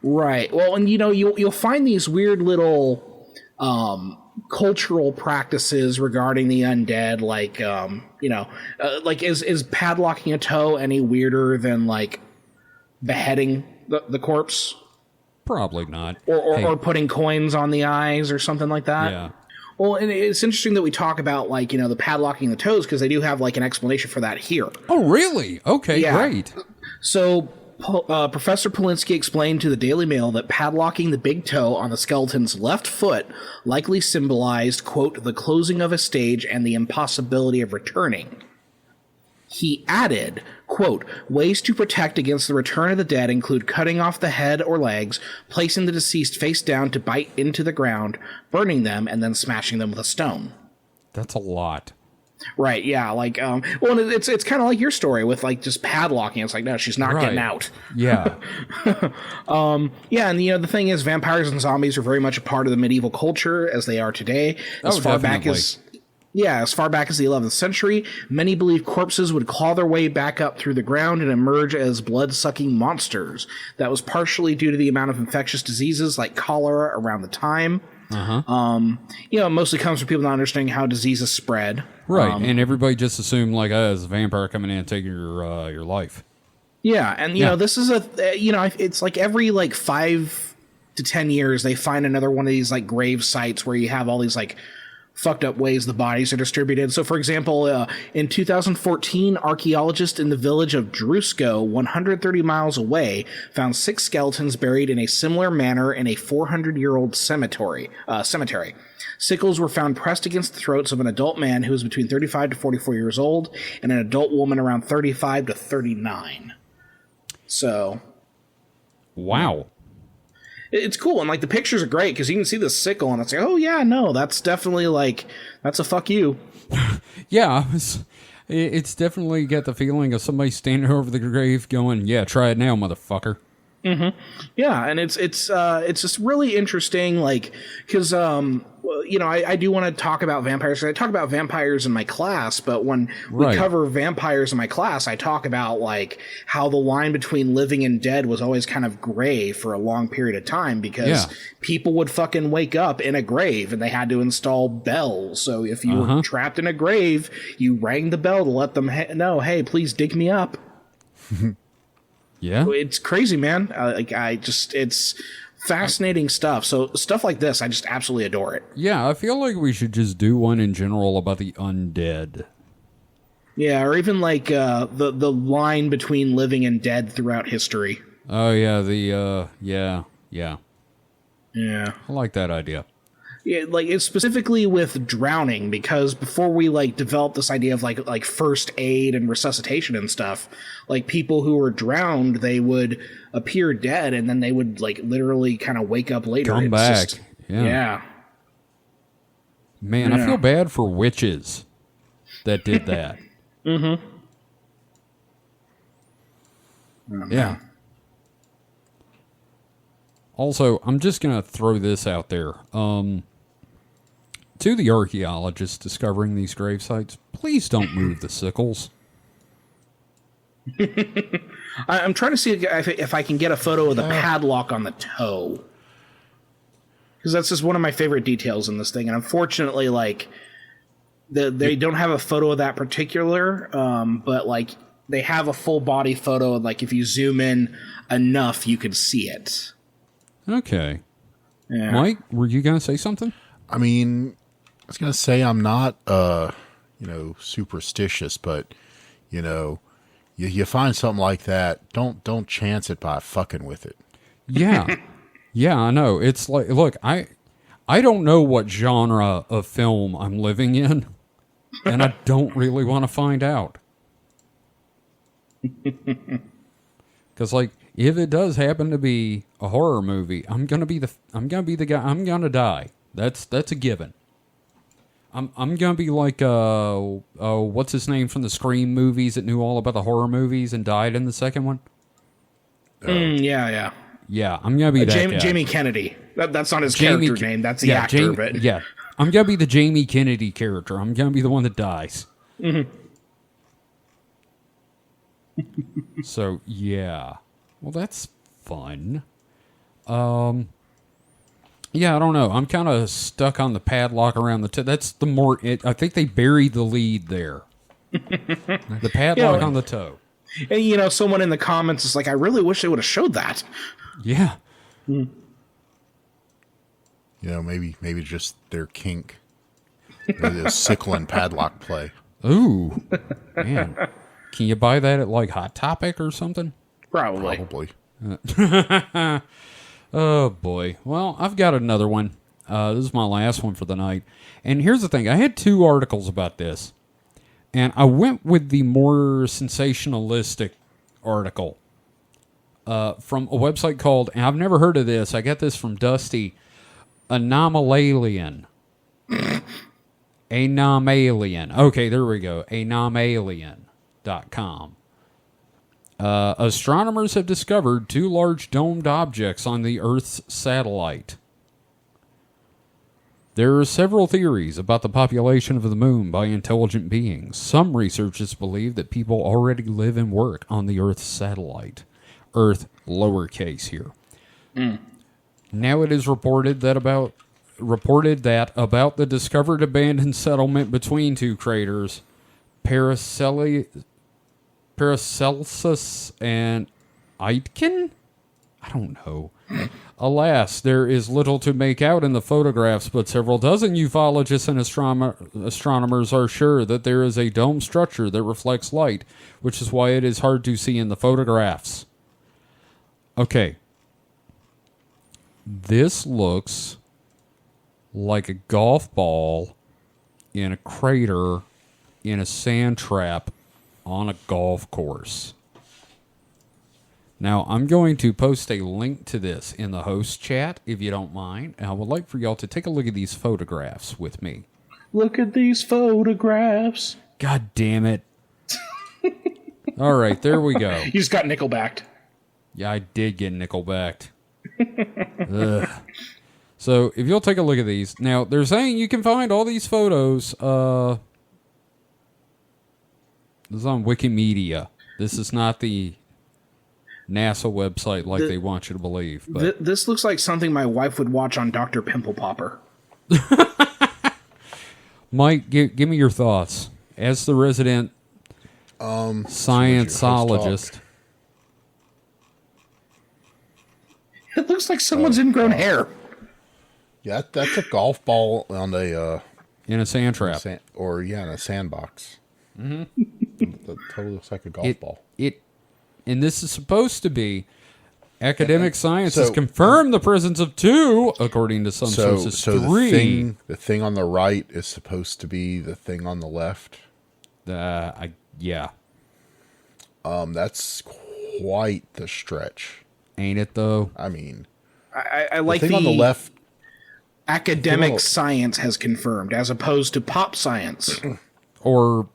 Right. Well, and you'll find these weird little cultural practices regarding the undead, like like is padlocking a toe any weirder than like beheading the corpse? Probably not. Or putting coins on the eyes or something like that. Yeah. Well, and it's interesting that we talk about like, the padlocking the toes, because they do have like an explanation for that here. Oh, really? Okay, yeah. Great. So Professor Polinsky explained to the Daily Mail that padlocking the big toe on the skeleton's left foot likely symbolized, quote, the closing of a stage and the impossibility of returning. He added, quote, ways to protect against the return of the dead include cutting off the head or legs, placing the deceased face down to bite into the ground, burning them, and then smashing them with a stone. That's a lot. Right, yeah, like, well, it's kind of like your story with, like, just padlocking. It's like, no, she's not getting out. Yeah. Yeah, and, the thing is, vampires and zombies are very much a part of the medieval culture as they are today. As far back as the 11th century, many believed corpses would claw their way back up through the ground and emerge as blood-sucking monsters. That was partially due to the amount of infectious diseases like cholera around the time. It mostly comes from people not understanding how diseases spread. Right, and everybody just assumed, like, it's a vampire coming in and taking your life. Yeah, and, this is it's like every, like, 5 to 10 years, they find another one of these, like, grave sites where you have all these, like, fucked up ways the bodies are distributed. So, for example, in 2014, archaeologists in the village of Drusko, 130 miles away, found 6 skeletons buried in a similar manner in a 400-year-old cemetery. Sickles were found pressed against the throats of an adult man who was between 35 to 44 years old and an adult woman around 35 to 39. So. Wow. It's cool, and, like, the pictures are great, because you can see the sickle, and it's like, oh, yeah, no, that's definitely, like, that's a fuck you. Yeah, it's definitely got the feeling of somebody standing over the grave going, yeah, try it now, motherfucker. Yeah, and it's just really interesting, like, because I do want to talk about vampires. I talk about vampires in my class, but when we cover vampires in my class, I talk about like how the line between living and dead was always kind of gray for a long period of time because people would fucking wake up in a grave and they had to install bells. So if you were trapped in a grave, you rang the bell to let them know, hey, please dig me up. Yeah, it's crazy, man. It's fascinating stuff. So stuff like this, I just absolutely adore it. Yeah, I feel like we should just do one in general about the undead. Yeah, or even like the line between living and dead throughout history. Oh yeah, yeah. I like that idea. Yeah, like it's specifically with drowning, because before we like developed this idea of like first aid and resuscitation and stuff, like people who were drowned, they would appear dead and then they would like literally kind of wake up later. Come back. Yeah. Man, I feel bad for witches that did that. Yeah. Also, I'm just going to throw this out there. To the archaeologists discovering these grave sites, please don't move the sickles. I'm trying to see if I can get a photo of the padlock on the toe. Because that's just one of my favorite details in this thing. And unfortunately, like, they don't have a photo of that particular, but, like, they have a full body photo. And, like, if you zoom in enough, you can see it. Okay. Yeah. Mike, were you going to say something? I mean, I was going to say I'm not, superstitious, but, you find something like that, don't chance it by fucking with it. Yeah. Yeah, I know. It's like, look, I don't know what genre of film I'm living in, and I don't really want to find out. Because, like, if it does happen to be a horror movie, I'm gonna be the guy. I'm gonna die. That's a given. I'm gonna be like what's his name from the Scream movies that knew all about the horror movies and died in the second one? Yeah, I'm gonna be that guy. Jamie Kennedy. That's not his character name. That's the actor. But yeah, I'm gonna be the Jamie Kennedy character. I'm gonna be the one that dies. So yeah, well that's fun. Yeah, I don't know. I'm kind of stuck on the padlock around the toe. That's the more. I think they buried the lead there. The padlock on the toe. And someone in the comments is like, "I really wish they would have showed that." Yeah. Maybe just their kink. The sickle and padlock play. Ooh, man. Can you buy that at like Hot Topic or something? Probably. Oh, boy. Well, I've got another one. This is my last one for the night. And here's the thing. I had 2 articles about this. And I went with the more sensationalistic article from a website called, and I've never heard of this. I got this from Dusty, Anomalien. Anomalien. Okay, there we go. Anomalien.com. Astronomers have discovered 2 large domed objects on the Earth's satellite. There are several theories about the population of the moon by intelligent beings. Some researchers believe that people already live and work on the Earth's satellite. Earth, lowercase here. Now it is reported that about the discovered abandoned settlement between 2 craters, Paracelsus and Aitken? I don't know. Alas, there is little to make out in the photographs, but several dozen ufologists and astronomers are sure that there is a dome structure that reflects light, which is why it is hard to see in the photographs. Okay. This looks like a golf ball in a crater in a sand trap on a golf course. Now, I'm going to post a link to this in the host chat, if you don't mind, and I would like for y'all to take a look at these photographs with me. Look at these photographs. God damn it. All right, there we go. You just got nickelbacked. Yeah, I did get nickel-backed. Ugh. So, if you'll take a look at these. Now, they're saying you can find all these photos. This is on Wikimedia. This is not the NASA website like they want you to believe. But this looks like something my wife would watch on Dr. Pimple Popper. Mike, give me your thoughts. As the resident scienceologist. It looks like someone's ingrown hair. Yeah, that's a golf ball on a in a sand trap, in a sandbox. Mm-hmm. That totally looks like a golf ball. And this is supposed to be academic science has confirmed the presence of two, according to some sources. Three. The thing on the right is supposed to be the thing on the left. Yeah. That's quite the stretch, ain't it? Though. I mean, I like the thing on the left. Academic science has confirmed, as opposed to pop science, or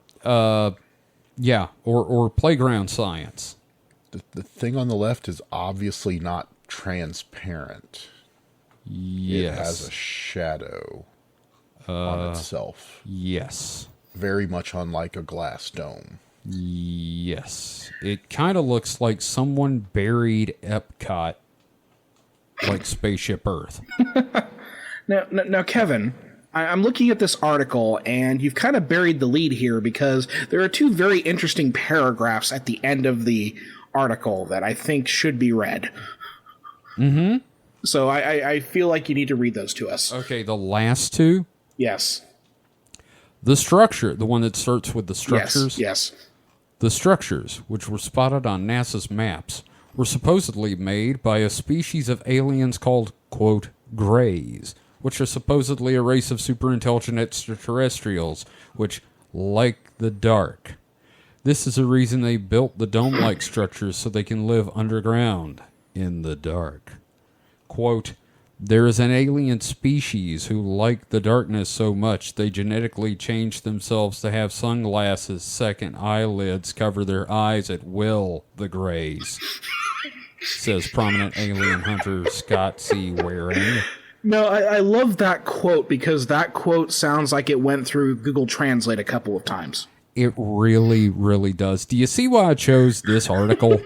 playground science. The thing on the left is obviously not transparent. Yes. It has a shadow on itself. Yes. Very much unlike a glass dome. Yes. It kind of looks like someone buried Epcot like Spaceship Earth. Now, Kevin, I'm looking at this article, and you've kind of buried the lead here because there are two very interesting paragraphs at the end of the article that I think should be read. Mm-hmm. So I feel like you need to read those to us. Okay, the last two? Yes. The structure, the one that starts with the structures? Yes. The structures, which were spotted on NASA's maps, were supposedly made by a species of aliens called, quote, Greys, which are supposedly a race of superintelligent extraterrestrials, which like the dark. This is the reason they built the dome-like structures so they can live underground in the dark. Quote, there is an alien species who like the darkness so much they genetically changed themselves to have sunglasses, second eyelids cover their eyes at will, the Greys, says prominent alien hunter Scott C. Waring. No, I love that quote because that quote sounds like it went through Google Translate a couple of times. It really, really does. Do you see why I chose this article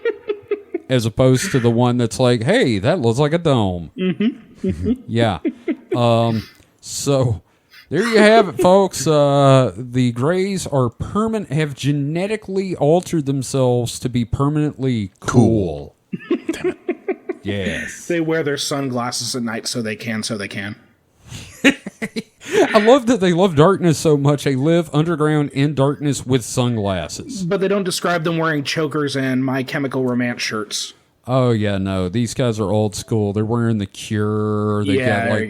as opposed to the one that's like, hey, that looks like a dome? Mm-hmm. Mm-hmm. Yeah. So there you have it, folks. The Greys are have genetically altered themselves to be permanently cool. Damn it. Yes. They wear their sunglasses at night so they can. I love that they love darkness so much they live underground in darkness with sunglasses. But they don't describe them wearing chokers and My Chemical Romance shirts. Oh yeah, no. These guys are old school. They're wearing the Cure. They got like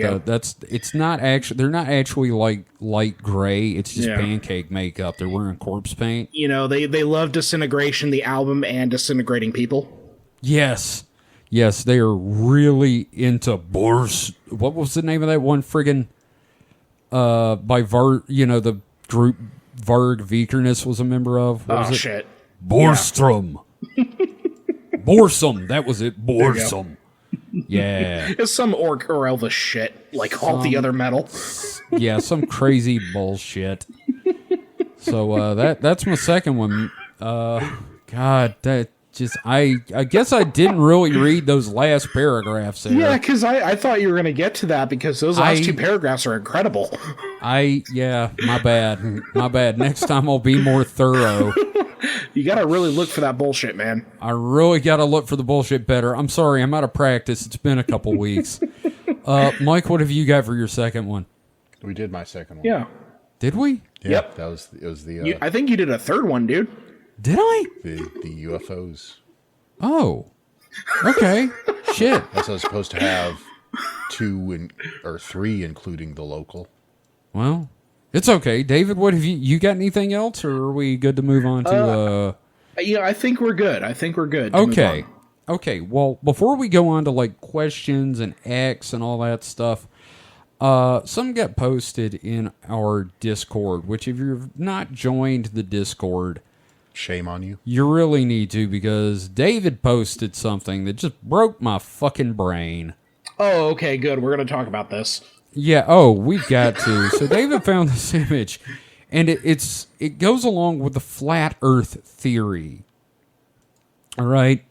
it's not actually they're not actually like light gray. It's just pancake makeup. They're wearing corpse paint. You know, they love Disintegration, the album, and Disintegrating People. Yes. Yes, they are really into Boris. What was the name of that one friggin' by the group Varg Vikernes was a member of? What was it? Shit. Borstrom. Yeah. Borsum, that was it. Borsum. Yeah. It's some orc or Elvis shit, like all the other metal. Yeah, some crazy bullshit. So that's my second one. God, that just I guess I didn't really read those last paragraphs there. Yeah, because I thought you were going to get to that because those last two paragraphs are incredible. My bad. Next time I'll be more thorough. You got to really look for that bullshit, man. I really got to look for the bullshit better. I'm sorry, I'm out of practice. It's been a couple weeks. Mike, what have you got for your second one? We did my second one. Yeah. Did we? Yeah, yep. It was the. I think you did a third one, dude. Did I? The UFOs. Oh. Okay. Shit. That's what I was supposed to have 2 or 3, including the local. Well, it's okay. David, what have you got anything else, or are we good to move on to... Yeah, I think we're good. Okay. Okay, well, before we go on to, like, questions and X and all that stuff, some got posted in our Discord, which if you've not joined the Discord... Shame on you. You really need to, because David posted something that just broke my fucking brain. Oh, okay, good. We're going to talk about this. Yeah, we've got to. So David found this image, and it goes along with the flat Earth theory. All right?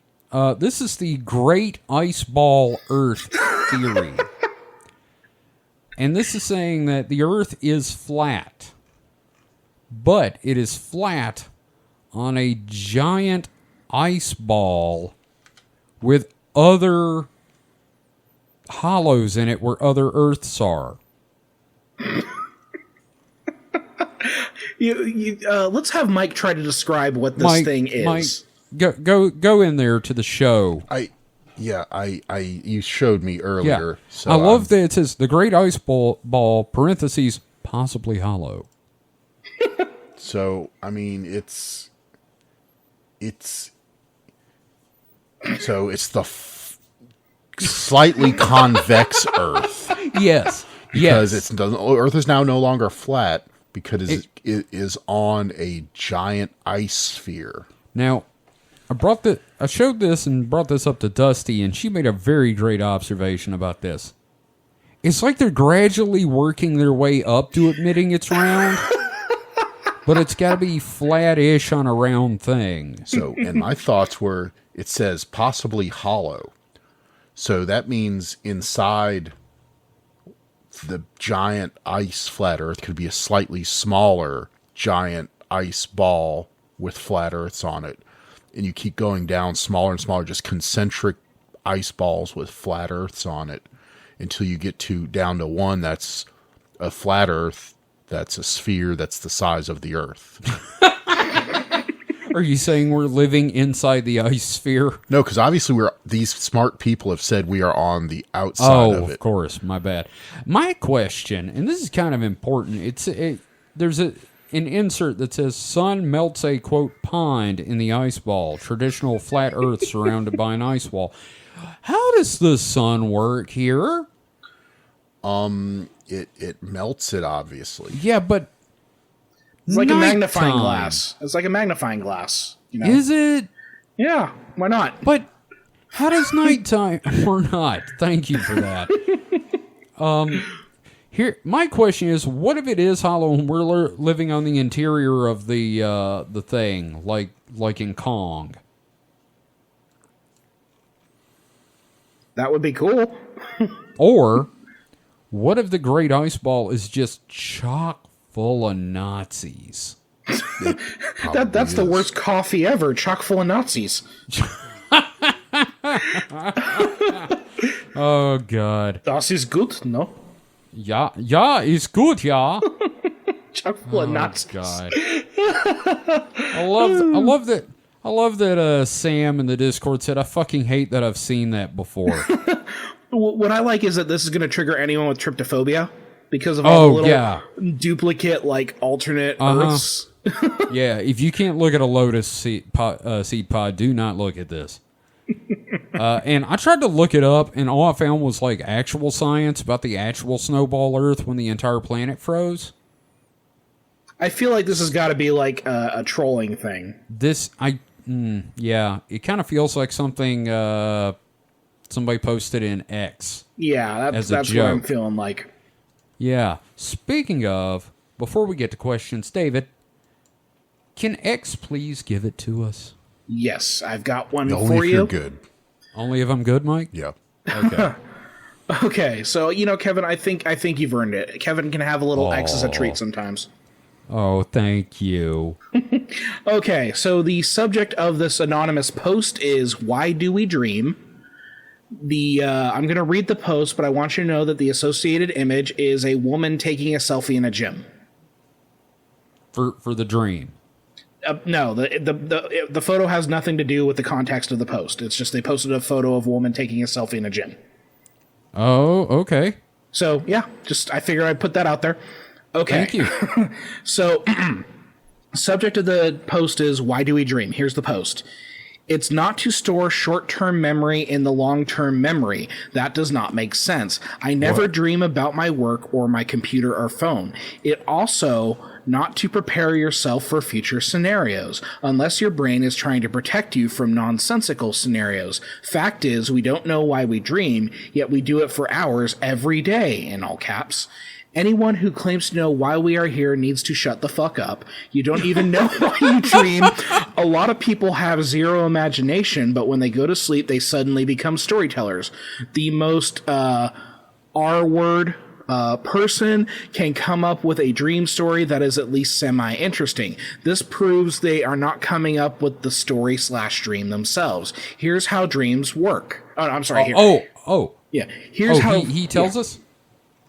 This is the Great Ice Ball Earth theory. And this is saying that the Earth is flat, but it is flat on a giant ice ball with other hollows in it where other Earths are. Let's have Mike try to describe what this thing is. Mike, go in there to the show. You showed me earlier. Yeah. So I love that it says the Great Ice Ball parentheses possibly hollow. So I mean, it's the slightly convex Earth. Yes. Because Earth is now no longer flat because it is on a giant ice sphere. Now, I showed this and brought this up to Dusty, and she made a very great observation about this. It's like they're gradually working their way up to admitting it's round, but it's got to be flat-ish on a round thing. So, and my thoughts were, it says possibly hollow. So that means inside the giant ice flat Earth could be a slightly smaller giant ice ball with flat Earths on it. And you keep going down smaller and smaller, just concentric ice balls with flat Earths on it until you get down to one that's a flat Earth, that's a sphere that's the size of the Earth. Are you saying we're living inside the ice sphere? No, because obviously these smart people have said we are on the outside of it. Of course, my bad. My question, and this is kind of important, there's an insert that says, sun melts a, quote, pond in the ice ball, traditional flat Earth surrounded by an ice wall. How does the sun work here? It melts it, obviously. Yeah, but it's like a magnifying glass. It's like a magnifying glass. You know? Is it? Yeah, why not? But how does nighttime or not? Thank you for that. Here, my question is: what if it is hollow and we're living on the interior of the thing, like in Kong? That would be cool. Or what if the Great Ice Ball is just chock full of Nazis? That's the worst coffee ever. Chock full of Nazis. Oh God. Das ist gut, no? Yeah, it's good, yeah. Chock full of Nazis. God. I love that Sam in the Discord said, I fucking hate that I've seen that before. What I like is that this is going to trigger anyone with tryptophobia because of all the little duplicate, alternate Earths. Yeah, if you can't look at a Lotus seed pod, do not look at this. And I tried to look it up, and all I found was actual science about the actual snowball Earth when the entire planet froze. I feel like this has got to be a trolling thing. Yeah, it kind of feels like something somebody posted in X. Yeah, that's what I'm feeling like. Yeah. Speaking of, before we get to questions, David, can X please give it to us? Yes, I've got one Only for if you. You're good. Only if I'm good, Mike? Yeah. Okay. Okay, so Kevin, I think you've earned it. Kevin can have a little X as a treat sometimes. Oh, thank you. Okay, so the subject of this anonymous post is why do we dream? I'm going to read the post, but I want you to know that the associated image is a woman taking a selfie in a gym. For the dream. No, the photo has nothing to do with the context of the post. It's just they posted a photo of a woman taking a selfie in a gym. Oh, okay. So, yeah, I figured I'd put that out there. Okay. Thank you. So, subject of the post is why do we dream? Here's the post. It's not to store short-term memory in the long-term memory. That does not make sense. I never dream about my work or my computer or phone. It also not to prepare yourself for future scenarios, unless your brain is trying to protect you from nonsensical scenarios. Fact is, we don't know why we dream, yet we do it for hours every day, in all caps. Anyone who claims to know why we are here needs to shut the fuck up. You don't even know why you dream. A lot of people have zero imagination, but when they go to sleep, they suddenly become storytellers. The most R-word person can come up with a dream story that is at least semi-interesting. This proves they are not coming up with the story/dream themselves. Here's how dreams work. Oh, I'm sorry. Yeah. Here's how he tells us.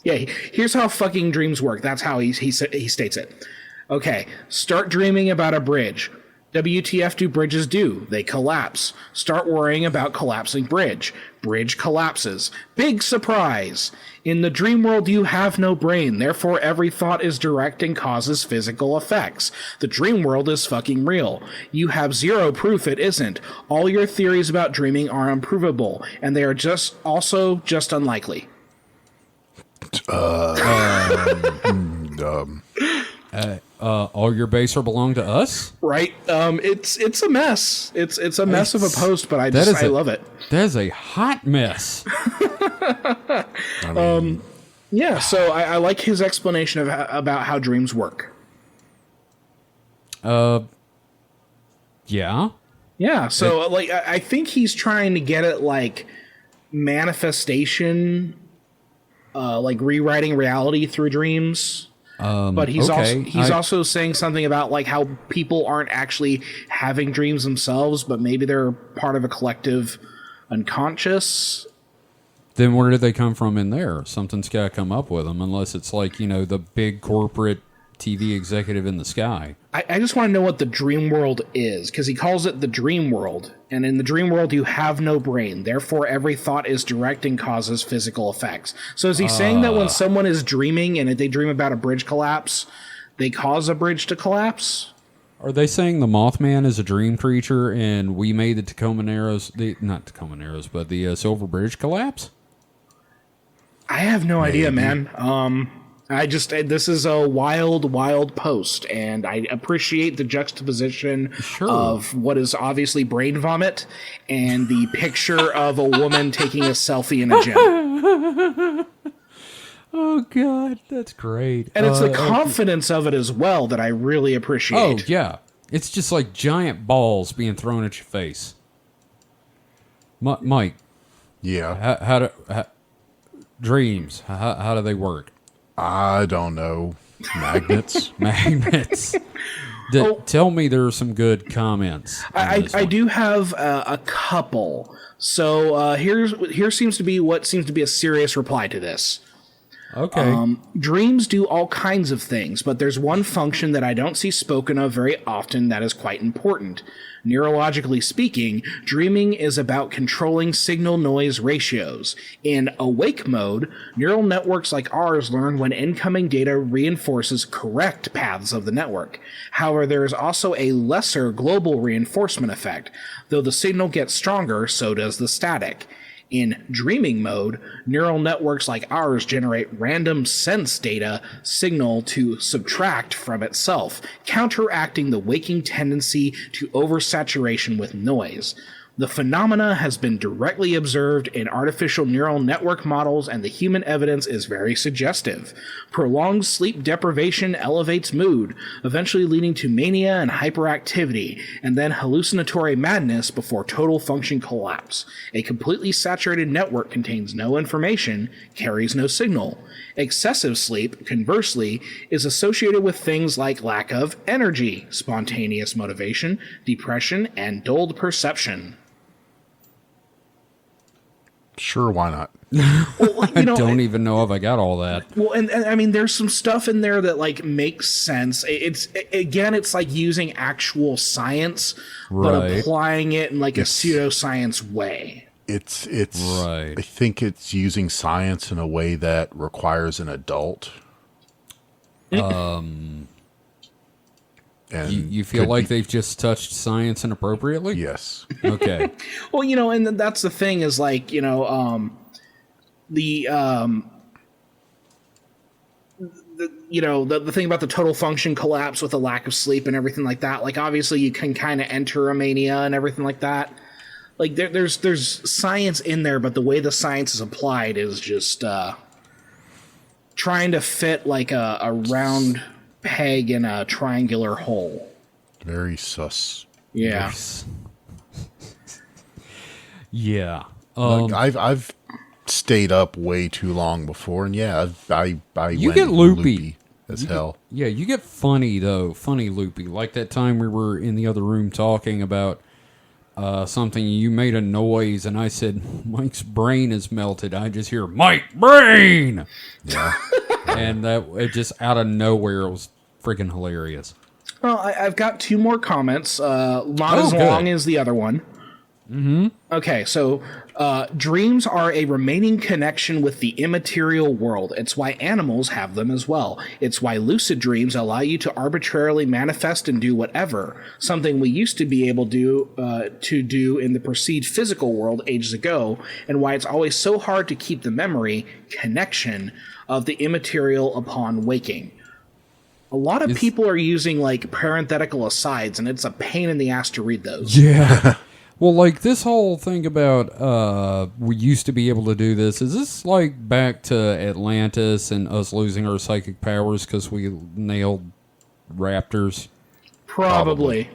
Yeah, here's how fucking dreams work. That's how he states it. Okay, start dreaming about a bridge. WTF do bridges do? They collapse. Start worrying about collapsing bridge. Bridge collapses. Big surprise! In the dream world, you have no brain, therefore every thought is direct and causes physical effects. The dream world is fucking real. You have zero proof it isn't. All your theories about dreaming are unprovable, and they are just unlikely. All your base are belong to us, right? It's a mess. It's a mess of a post, but I love it. That is a hot mess. Yeah. So I like his explanation of about how dreams work. Yeah. Yeah. So I think he's trying to get at like manifestation. Like rewriting reality through dreams, but he's also saying something about like how people aren't actually having dreams themselves, but maybe they're part of a collective unconscious. Then where did they come from in there? Something's got to come up with them, unless it's like the big corporate TV executive in the sky. I just want to know what the dream world is, because he calls it the dream world, and in the dream world you have no brain, therefore every thought is direct and causes physical effects. So is he saying that when someone is dreaming and they dream about a bridge collapse, they cause a bridge to collapse? Are they saying the Mothman is a dream creature and we made the Tacoma Narrows, not Tacoma Narrows, but the Silver Bridge collapse? I have no idea, man. This is a wild post, and I appreciate the juxtaposition of what is obviously brain vomit and the picture of a woman taking a selfie in a gym. Oh, God, that's great. And it's the confidence of it as well that I really appreciate. Oh, yeah. It's just like giant balls being thrown at your face. Mike. Yeah. Dreams, how do they work? I don't know. Magnets? Magnets. Tell me there are some good comments. I do have a couple. So here seems to be what seems to be a serious reply to this. Okay. Dreams do all kinds of things, but there's one function that I don't see spoken of very often that is quite important. Neurologically speaking, dreaming is about controlling signal-noise ratios. In awake mode, neural networks like ours learn when incoming data reinforces correct paths of the network. However, there is also a lesser global reinforcement effect. Though the signal gets stronger, so does the static. In dreaming mode, neural networks like ours generate random sense data signal to subtract from itself, counteracting the waking tendency to oversaturation with noise. The phenomena has been directly observed in artificial neural network models, and the human evidence is very suggestive. Prolonged sleep deprivation elevates mood, eventually leading to mania and hyperactivity, and then hallucinatory madness before total function collapse. A completely saturated network contains no information, carries no signal. Excessive sleep, conversely, is associated with things like lack of energy, spontaneous motivation, depression, and dulled perception. Sure, why not? Well, I don't even know if I got all that. Well, and I mean, there's some stuff in there that like makes sense. It's like using actual science, but applying it in like a pseudoscience way. It's right. I think it's using science in a way that requires an adult. And you feel like they've just touched science inappropriately? Yes. Okay. Well, and that's the thing is like, the thing about the total function collapse with a lack of sleep and everything like that. Like, obviously, you can kind of enter a mania and everything like that. Like, there's science in there, but the way the science is applied is just trying to fit like a round peg in a triangular hole. Very sus. Yeah. Yeah. I've stayed up way too long before, and yeah, I you went get loopy as hell. You get funny though, funny loopy. Like that time we were in the other room talking about something. You made a noise, and I said, "Mike's brain is melted." I just hear Mike brain. Yeah, and that it just out of nowhere, it was freaking hilarious. Well, I've got 2 more comments. Not as long as the other one. Mm-hmm. Okay, so dreams are a remaining connection with the immaterial world. It's why animals have them as well. It's why lucid dreams allow you to arbitrarily manifest and do whatever, something we used to be able to do in the perceived physical world ages ago, and why it's always so hard to keep the memory connection of the immaterial upon waking. A lot of people are using like parenthetical asides, and it's a pain in the ass to read those. Yeah. Well, like this whole thing about we used to be able to do this, is this like back to Atlantis and us losing our psychic powers because we nailed raptors? Probably.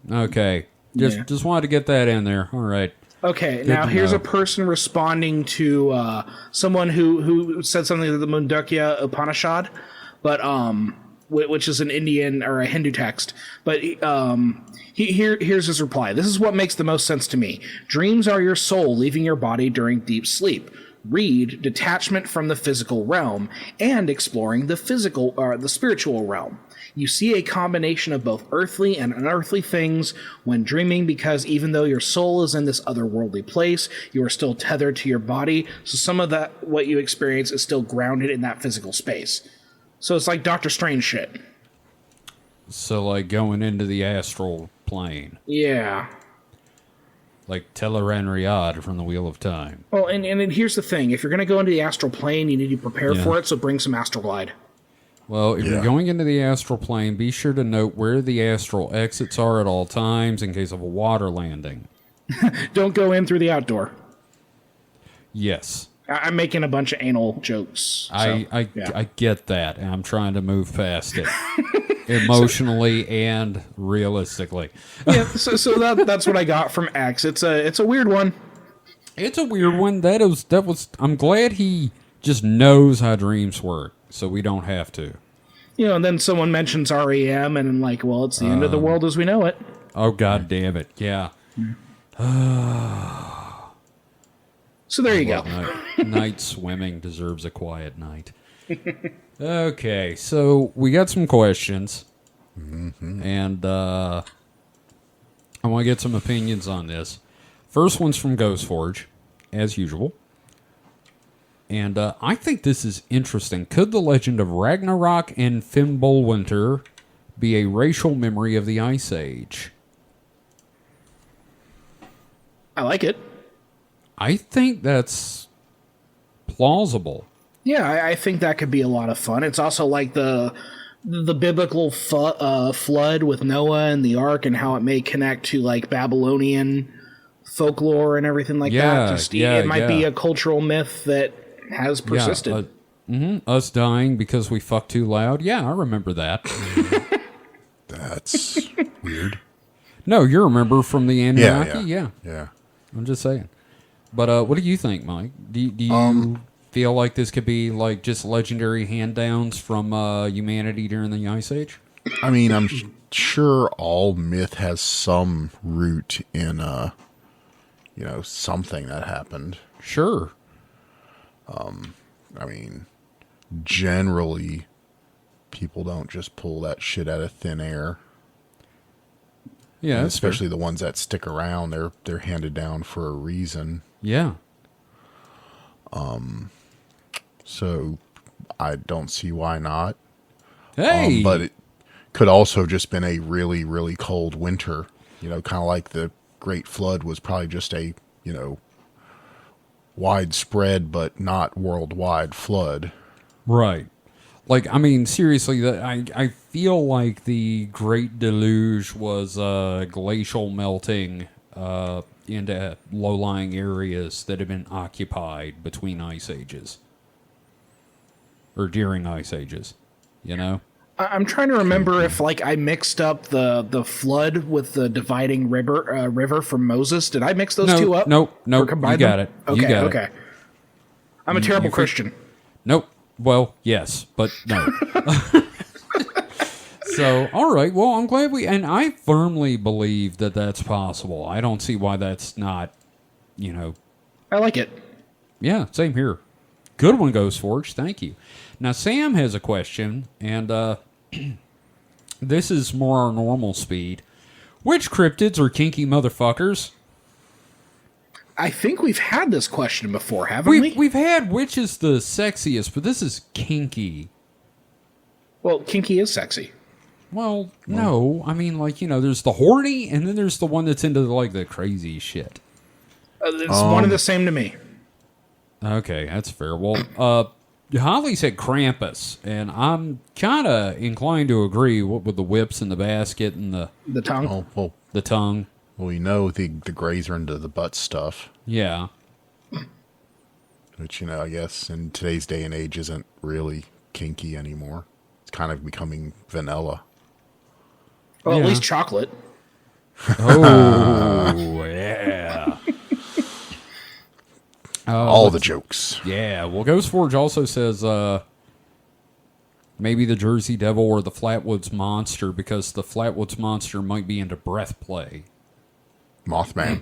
Okay. Just wanted to get that in there. All right. Okay, Good now to here's know. a person responding to someone who said something to the Mundukya Upanishad, but which is an Indian or a Hindu text. But here's his reply. This is what makes the most sense to me. Dreams are your soul leaving your body during deep sleep. Read detachment from the physical realm and exploring the spiritual realm. You see a combination of both earthly and unearthly things when dreaming, because even though your soul is in this otherworldly place, you are still tethered to your body. So some of that, what you experience, is still grounded in that physical space. So it's like Doctor Strange shit. So like going into the astral plane. Yeah. Like Teleran Riyadh from the Wheel of Time. Well, and here's the thing. If you're going to go into the astral plane, you need to prepare for it, so bring some Astral Glide. Well, if you're going into the astral plane, be sure to note where the astral exits are at all times in case of a water landing. Don't go in through the outdoor. Yes. I'm making a bunch of anal jokes. I get that, and I'm trying to move past it. Emotionally and realistically. Yeah, so that's what I got from X. It's a weird one. It's a weird one. That was I'm glad he just knows how dreams work, so we don't have to. And then someone mentions REM, and I'm like, well, it's the end of the world as we know it. Oh, God damn it. Yeah. So there you go. Night swimming deserves a quiet night. Okay, so we got some questions, and I want to get some opinions on this. First one's from Ghostforge, as usual. And I think this is interesting. Could the legend of Ragnarok and Fimbulwinter be a racial memory of the Ice Age? I like it. I think that's plausible. Yeah, I think that could be a lot of fun. It's also like the biblical flood with Noah and the ark, and how it may connect to like Babylonian folklore and everything like that. It might be a cultural myth that has persisted. Us dying because we fucked too loud. Yeah, I remember that. That's weird. No, you remember from the Anunnaki? Yeah. I'm just saying. But what do you think, Mike? Do you feel like this could be like just legendary hand-downs from humanity during the Ice Age? I mean, I'm sure all myth has some root in, something that happened. Sure. I mean, generally, people don't just pull that shit out of thin air. Yeah, and especially the ones that stick around. They're handed down for a reason. Yeah. So I don't see why not. Hey! But it could also just been a really, really cold winter. Kind of like the Great Flood was probably just a, widespread but not worldwide flood. Right. Like, I mean, seriously, I feel like the Great Deluge was glacial melting into low-lying areas that have been occupied between ice ages. Or during ice ages, you know? I'm trying to remember if, like, I mixed up the flood with the dividing river from Moses. Did I mix those two up? Nope. Or You combine got them? it. You got okay. it. I'm a terrible Christian. Nope. Well, yes, but no. So, all right. Well, I'm glad and I firmly believe that that's possible. I don't see why that's not, you know. I like it. Yeah, same here. Good one, Ghost Forge. Thank you. Now, Sam has a question, and this is more our normal speed. Which cryptids are kinky motherfuckers? I think we've had this question before, haven't we? We've had which is the sexiest, but this is kinky. Well, kinky is sexy. Well, no. I mean, like, you know, there's the horny, and then there's the one that's into, like, the crazy shit. It's one and the same to me. Okay, that's fair. Well, Holly said Krampus, and I'm kind of inclined to agree with the whips and the basket and the tongue. Oh, well, the tongue. well, we know the Greys are into the butt stuff, Yeah. which, you know, I guess in today's day and age isn't really kinky anymore. It's kind of becoming vanilla. Well, Yeah. at least chocolate. Oh, yeah. All the jokes. Yeah. Well, Ghost Forge also says maybe the Jersey Devil or the Flatwoods Monster, because the Flatwoods Monster might be into breath play. Mothman.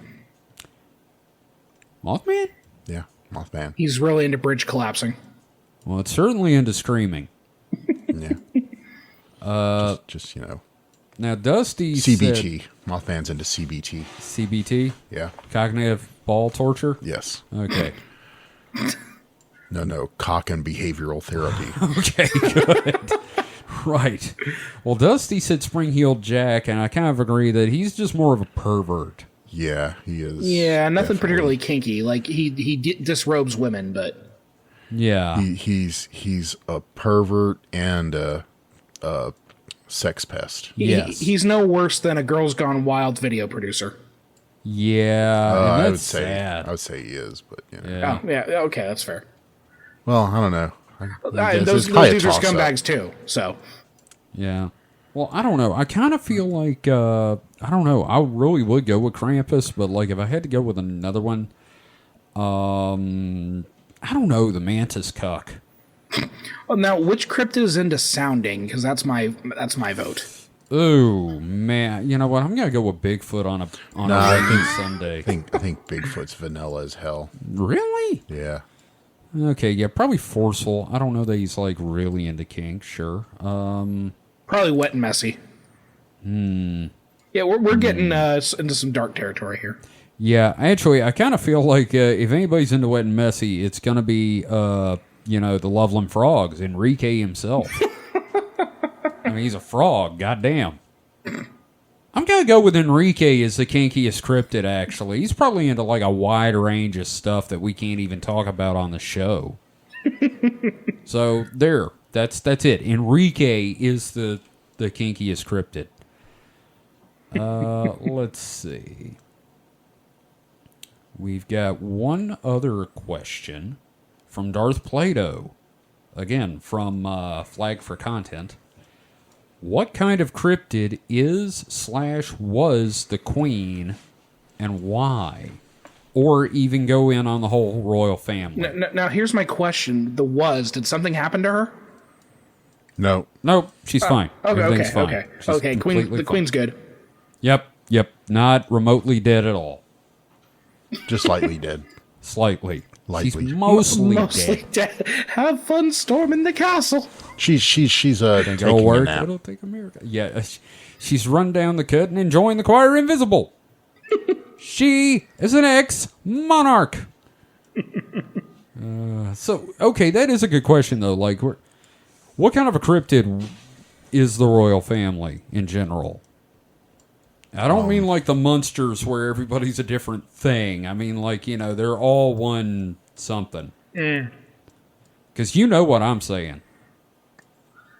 Mothman? Yeah, Mothman. He's really into bridge collapsing. Well, it's certainly into screaming. Yeah. Just you know, Now, Dusty CBT. Mothman's into CBT. CBT? Yeah. Cognitive ball torture? Yes. Okay. No. Cock and behavioral therapy. Okay, good. Right. Well, Dusty said Spring-Heeled Jack, and I kind of agree that he's just more of a pervert. Yeah, he is. Yeah, nothing definitely. particularly kinky. Like, he disrobes women, but... Yeah. He's a pervert and a sex pest. Yes. He's no worse than a Girls Gone Wild video producer. Yeah. and I that's would say sad. I would say he is, but you know. Yeah. Oh, yeah, okay, that's fair. Well, I don't know. Those dudes are scumbags, too, so... Yeah. Well, I don't know. I kind of feel like, I don't know. I really would go with Krampus, but, like, if I had to go with another one, I don't know, the Mantis Cuck. Well, now, which cryptid is into sounding? Because that's my vote. Oh, man. You know what? I'm going to go with Bigfoot on a rainy Sunday. I think Bigfoot's vanilla as hell. Really? Yeah. Okay, yeah, probably Forceful. I don't know that he's, like, really into kink, sure. Probably Wet and Messy. Yeah, we're getting into some dark territory here. Yeah, actually, I kind of feel like if anybody's into Wet and Messy, it's going to be, you know, the Loveland Frogs, Enrique himself. I mean, he's a frog, goddamn. I'm going to go with Enrique as the kinkiest cryptid, actually. He's probably into, like, a wide range of stuff that we can't even talk about on the show. So, there. That's it. Enrique is the kinkiest cryptid. Let's see. We've got one other question from Darth Plato. Again, from Flag for Content. What kind of cryptid is/was the queen, and why? Or even go in on the whole royal family. Now, here's my question. Did something happen to her? No. Nope, she's fine. Okay, Everything's fine. okay. She's Okay, the completely queen's fine. good. Yep. Not remotely dead at all. Just slightly dead. Slightly. Lightly. She's mostly dead. Have fun storming the castle. She's taking Go a work. nap. It'll take America. Yeah, she's run down the cut and enjoying the choir invisible. She is an ex-monarch. So, okay, that is a good question, though. Like, what kind of a cryptid is the royal family in general? I don't mean like the Munsters where everybody's a different thing. I mean, like, you know, they're all one something. Because you know what I'm saying.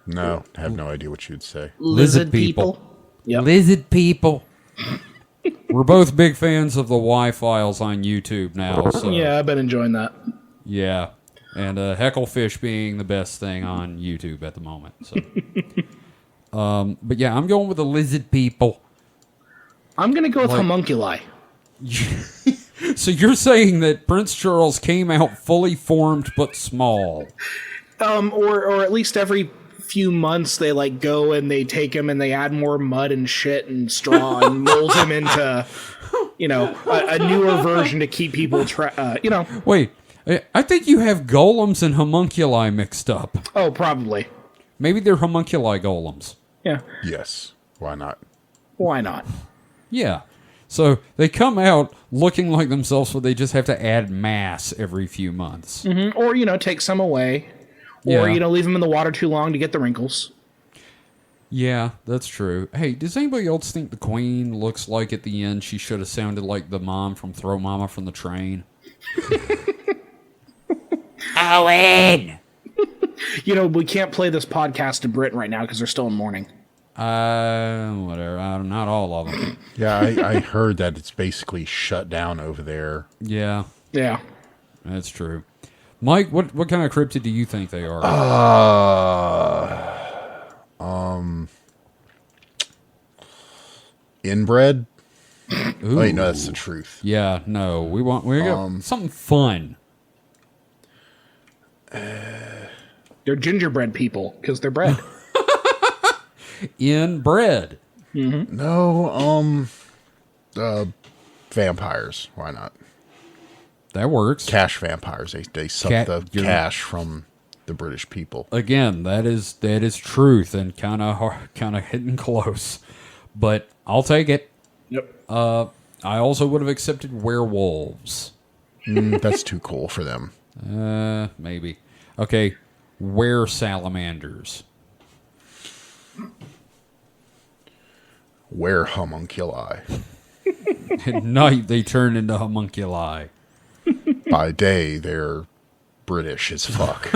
No, I have no idea what you'd say. Lizard people. Yep. Lizard people. We're both big fans of the Y-Files on YouTube now. So. Yeah, I've been enjoying that. Yeah. And Hecklefish being the best thing on YouTube at the moment. So. But yeah, I'm going with the lizard people. I'm going to go with homunculi. So you're saying that Prince Charles came out fully formed but small? Or at least every few months they like go and they take him and they add more mud and shit and straw and mold him into, a newer version to keep people, Wait, I think you have golems and homunculi mixed up. Oh, probably. Maybe they're homunculi golems. Yeah. Yes. Why not? Why not? Yeah. So they come out looking like themselves, so they just have to add mass every few months. Mm-hmm. Or, take some away. Or, leave them in the water too long to get the wrinkles. Yeah, that's true. Hey, does anybody else think the Queen looks like at the end she should have sounded like the mom from Throw Mama from the Train? Owen! We can't play this podcast in Britain right now because they're still in mourning. Whatever. Not all of them. Yeah, I heard that it's basically shut down over there. Yeah. Yeah. That's true. Mike, what kind of cryptid do you think they are? Inbred? Ooh. Wait, no, that's the truth. Yeah, no. We got something fun. They're gingerbread people because they're bread. Inbred. Mm-hmm. No, vampires. Why not? That works. Cash vampires. They suck the cash from the British people. Again, that is truth and kind of hitting close, but I'll take it. Yep. I also would have accepted werewolves. That's too cool for them. Maybe. Okay, salamanders. Homunculi. At night, they turn into homunculi. By day, they're British as fuck.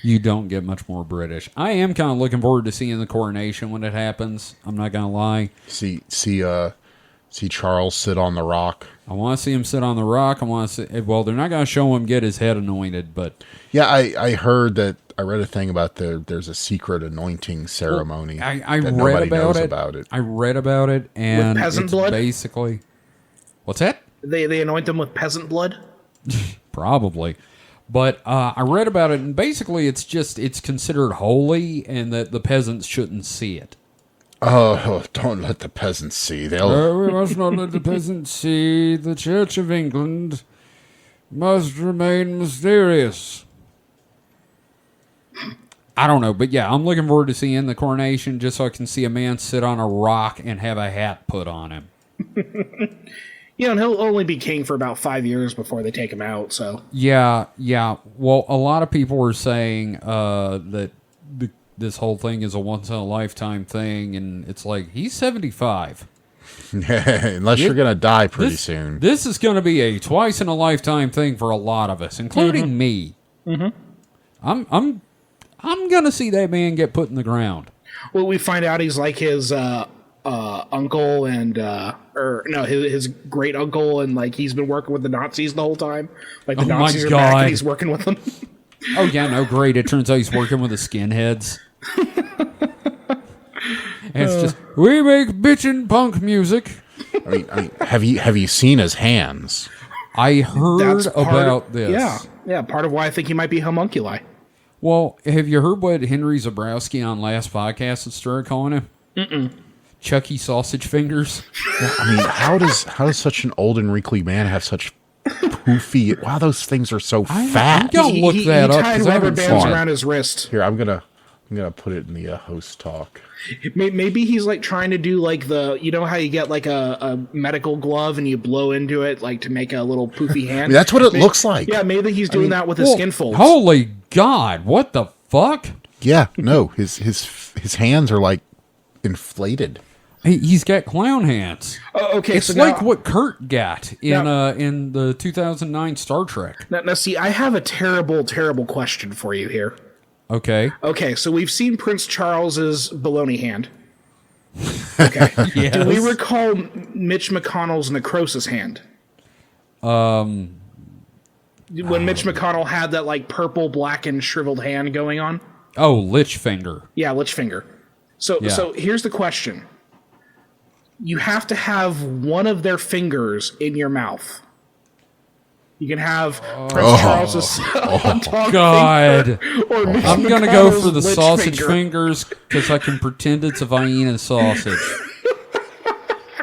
You don't get much more British. I am kind of looking forward to seeing the coronation when it happens. I'm not going to lie. See Charles sit on the rock. I want to see him sit on the rock. I want to see. Well, they're not going to show him get his head anointed, but yeah, I heard that. I read a thing about there's a secret anointing ceremony. Well, I that read nobody knows about it. I read about it, and with peasant it's blood. Basically, what's that? They anoint them with peasant blood. Probably. But I read about it, and basically it's considered holy, and that the peasants shouldn't see it. Oh, don't let the peasants see. We must not let the peasants see. The Church of England must remain mysterious. I don't know, but yeah, I'm looking forward to seeing the coronation just so I can see a man sit on a rock and have a hat put on him. And he'll only be king for about 5 years before they take him out, so. Yeah. Well, a lot of people were saying that this whole thing is a once-in-a-lifetime thing, and it's like, he's 75. Unless you're going to die pretty soon. This is going to be a twice-in-a-lifetime thing for a lot of us, including me. Mm-hmm. I'm going to see that man get put in the ground. Well, we find out he's like his uncle and his great uncle, and like he's been working with the Nazis the whole time. Like the Nazis are back and he's working with them. Oh yeah, no, great! It turns out he's working with the skinheads. And it's just we make bitchin' punk music. I mean, have you seen his hands? I heard about this. Yeah. Part of why I think he might be homunculi. Well, have you heard what Henry Zabrowski on last podcast had started calling him? Mm-mm. Chucky Sausage Fingers. Yeah, I mean, how does such an old and wrinkly man have such poofy? Wow, those things are so fat. I'm gonna look that up. He tied rubber bands around his wrist. Here, I'm gonna put it in the host talk. Maybe he's like trying to do like how you get like a medical glove and you blow into it like to make a little poofy hand. I mean, that's what it looks like. Yeah, maybe he's doing that with his skin folds. Holy God! What the fuck? Yeah, no, his hands are like inflated. He's got clown hands. Okay, it's so like what Kurt got in the 2009 Star Trek. Now, see, I have a terrible, terrible question for you here. Okay. Okay, so we've seen Prince Charles's baloney hand. Okay. Yes. Do we recall Mitch McConnell's necrosis hand? When Mitch McConnell had that like purple, blackened, shriveled hand going on. Oh, Lich Finger. Yeah, Lich Finger. So here's the question: you have to have one of their fingers in your mouth. You can have Prince Charles's dog God. finger, or Mitch I'm going to go McConnell's for the Lich sausage finger. fingers because I can pretend it's a Vienna sausage.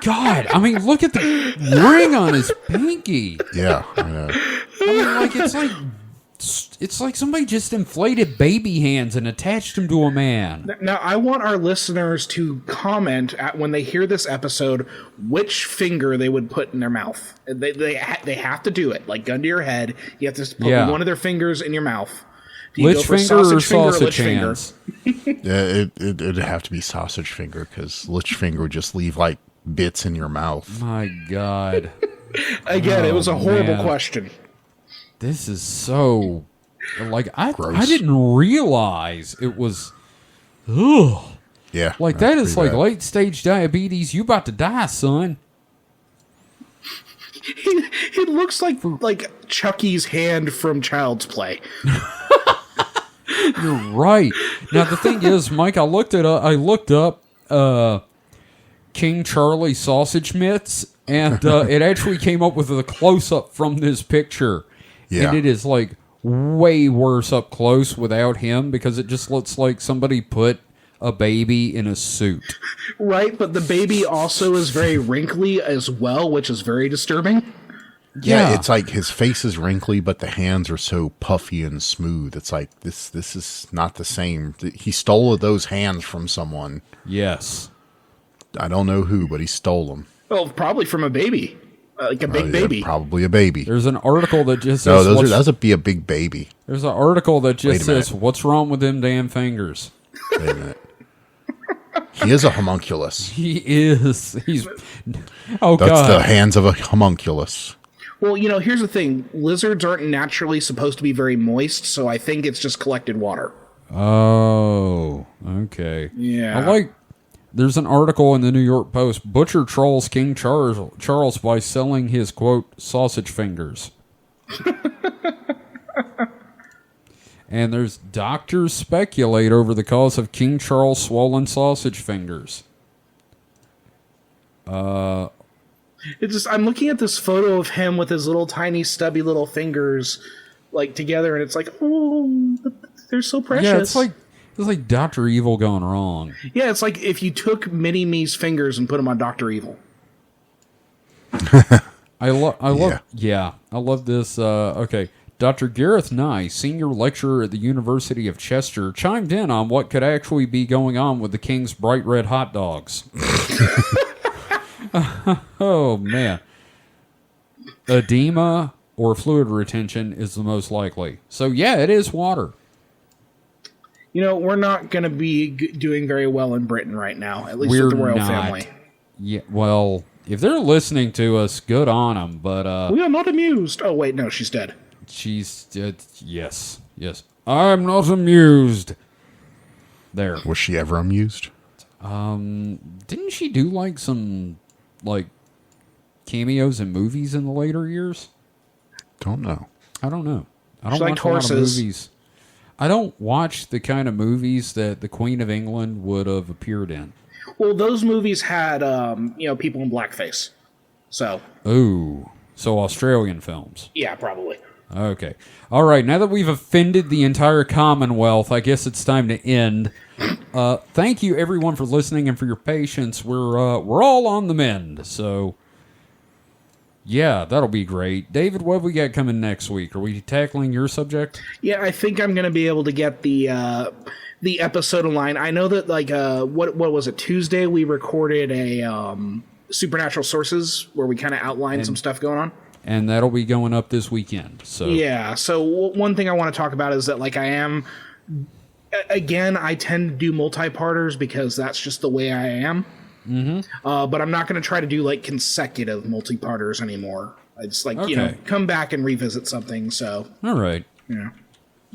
God, I mean, look at the ring on his pinky. Yeah, I know. I mean, like it's like somebody just inflated baby hands and attached them to a man. Now, I want our listeners to comment when they hear this episode which finger they would put in their mouth. They have to do it. Like, gun to your head. You have to put one of their fingers in your mouth. Do you Lich go for finger or lich sausage hands? Yeah, it'd have to be sausage finger because Lich Finger would just leave like bits in your mouth. My God. Again, it was a horrible man. question. This is so... Like, I Gross. didn't realize it was... Ugh. Yeah, Like, that's that is pretty like bad. late-stage diabetes. You about to die, son. It looks like Chucky's hand from Child's Play. You're right. Now, the thing is, Mike, I looked up King Charlie sausage mitts, and it actually came up with a close-up from this picture. Yeah. And it is, like, way worse up close without him because it just looks like somebody put a baby in a suit. Right, but the baby also is very wrinkly as well, which is very disturbing. Yeah, it's like his face is wrinkly, but the hands are so puffy and smooth. It's like this is not the same. He stole those hands from someone. Yes. I don't know who, but he stole them. Well, probably from a baby. Like a big baby. Probably a baby. There's an article that just No, says... that would be a big baby. There's an article that just Wait a says, minute. what's wrong with them damn fingers? Wait a minute. He is a homunculus. He is. He's... Oh, That's God. the hands of a homunculus. Well, here's the thing. Lizards aren't naturally supposed to be very moist, so I think it's just collected water. Oh, okay. Yeah. There's an article in the New York Post. Butcher trolls King Charles by selling his, quote, sausage fingers. And there's doctors speculate over the cause of King Charles' swollen sausage fingers. It's just, I'm looking at this photo of him with his little tiny stubby little fingers like together, and it's like, oh, they're so precious. Yeah, it's like Dr. Evil gone wrong. Yeah, it's like if you took Mini-Me's fingers and put them on Dr. Evil. I love this. Okay. Dr. Gareth Nye, senior lecturer at the University of Chester, chimed in on what could actually be going on with the King's bright red hot dogs. Oh, man. Edema or fluid retention is the most likely. So, yeah, it is water. We're not going to be doing very well in Britain right now, at least with the royal family. Yeah, well, if they're listening to us, good on them, but... We are not amused. Oh, wait, no, she's dead. She's... yes. I'm not amused. There. Was she ever amused? Didn't she do, like, some, like, cameos in movies in the later years? Don't know. I don't know. I don't She liked watch a lot of horses. movies. I don't watch the kind of movies that the Queen of England would have appeared in. Well, those movies had, people in blackface. So, Ooh. So Australian films. yeah, probably. Okay. All right. Now that we've offended the entire Commonwealth, I guess it's time to end. Thank you, everyone, for listening and for your patience. We're all on the mend. So, yeah, that'll be great. David, what have we got coming next week? Are we tackling your subject? Yeah, I think I'm going to be able to get the episode online. I know that, like, what was it, Tuesday, we recorded a Supernatural Sources where we kind of outlined some stuff going on. And that'll be going up this weekend. So Yeah, so one thing I want to talk about is that, like, I tend to do multi-parters because that's just the way I am. Mm-hmm. But I'm not going to try to do, like, consecutive multi-parters anymore. It's like, Okay. come back and revisit something, so. all right. Yeah.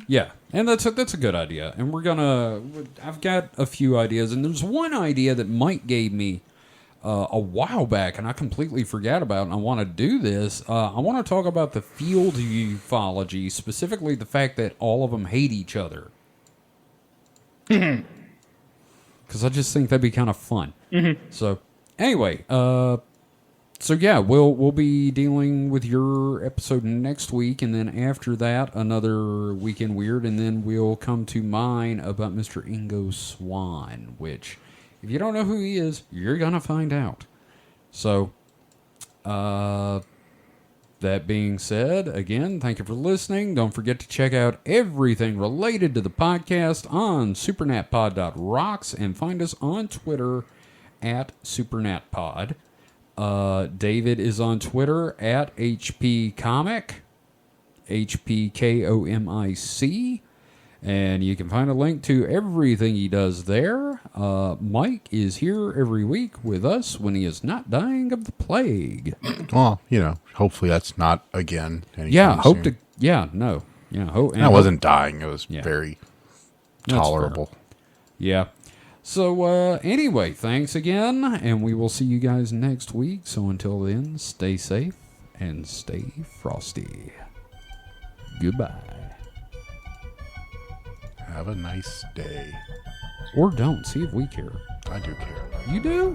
Yeah, and that's a good idea. And I've got a few ideas, and there's one idea that Mike gave me a while back, and I completely forgot about, and I want to do this. I want to talk about the field ufology, specifically the fact that all of them hate each other. Because I just think that'd be kind of fun. So, anyway, so yeah, we'll be dealing with your episode next week, and then after that, another Weekend Weird, and then we'll come to mine about Mr. Ingo Swann, which... if you don't know who he is, you're going to find out. So, that being said, again, thank you for listening. Don't forget to check out everything related to the podcast on supernatpod.rocks and find us on Twitter at supernatpod. David is on Twitter at HPComic, HPKOMIC. And you can find a link to everything he does there. Mike is here every week with us when he is not dying of the plague. Well, hopefully that's not again. Yeah, soon. No. I wasn't dying. It was very tolerable. Yeah. So, anyway, thanks again, and we will see you guys next week. So until then, stay safe and stay frosty. Goodbye. Have a nice day. Or don't. See if we care. I do care. You do?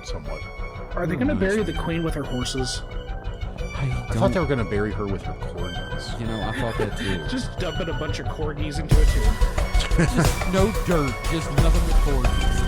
Somewhat. Are they going to bury the queen with her horses? I thought they were going to bury her with her corgis. I thought that too. Just dumping a bunch of corgis into a tomb. Just no dirt. Just nothing but corgis.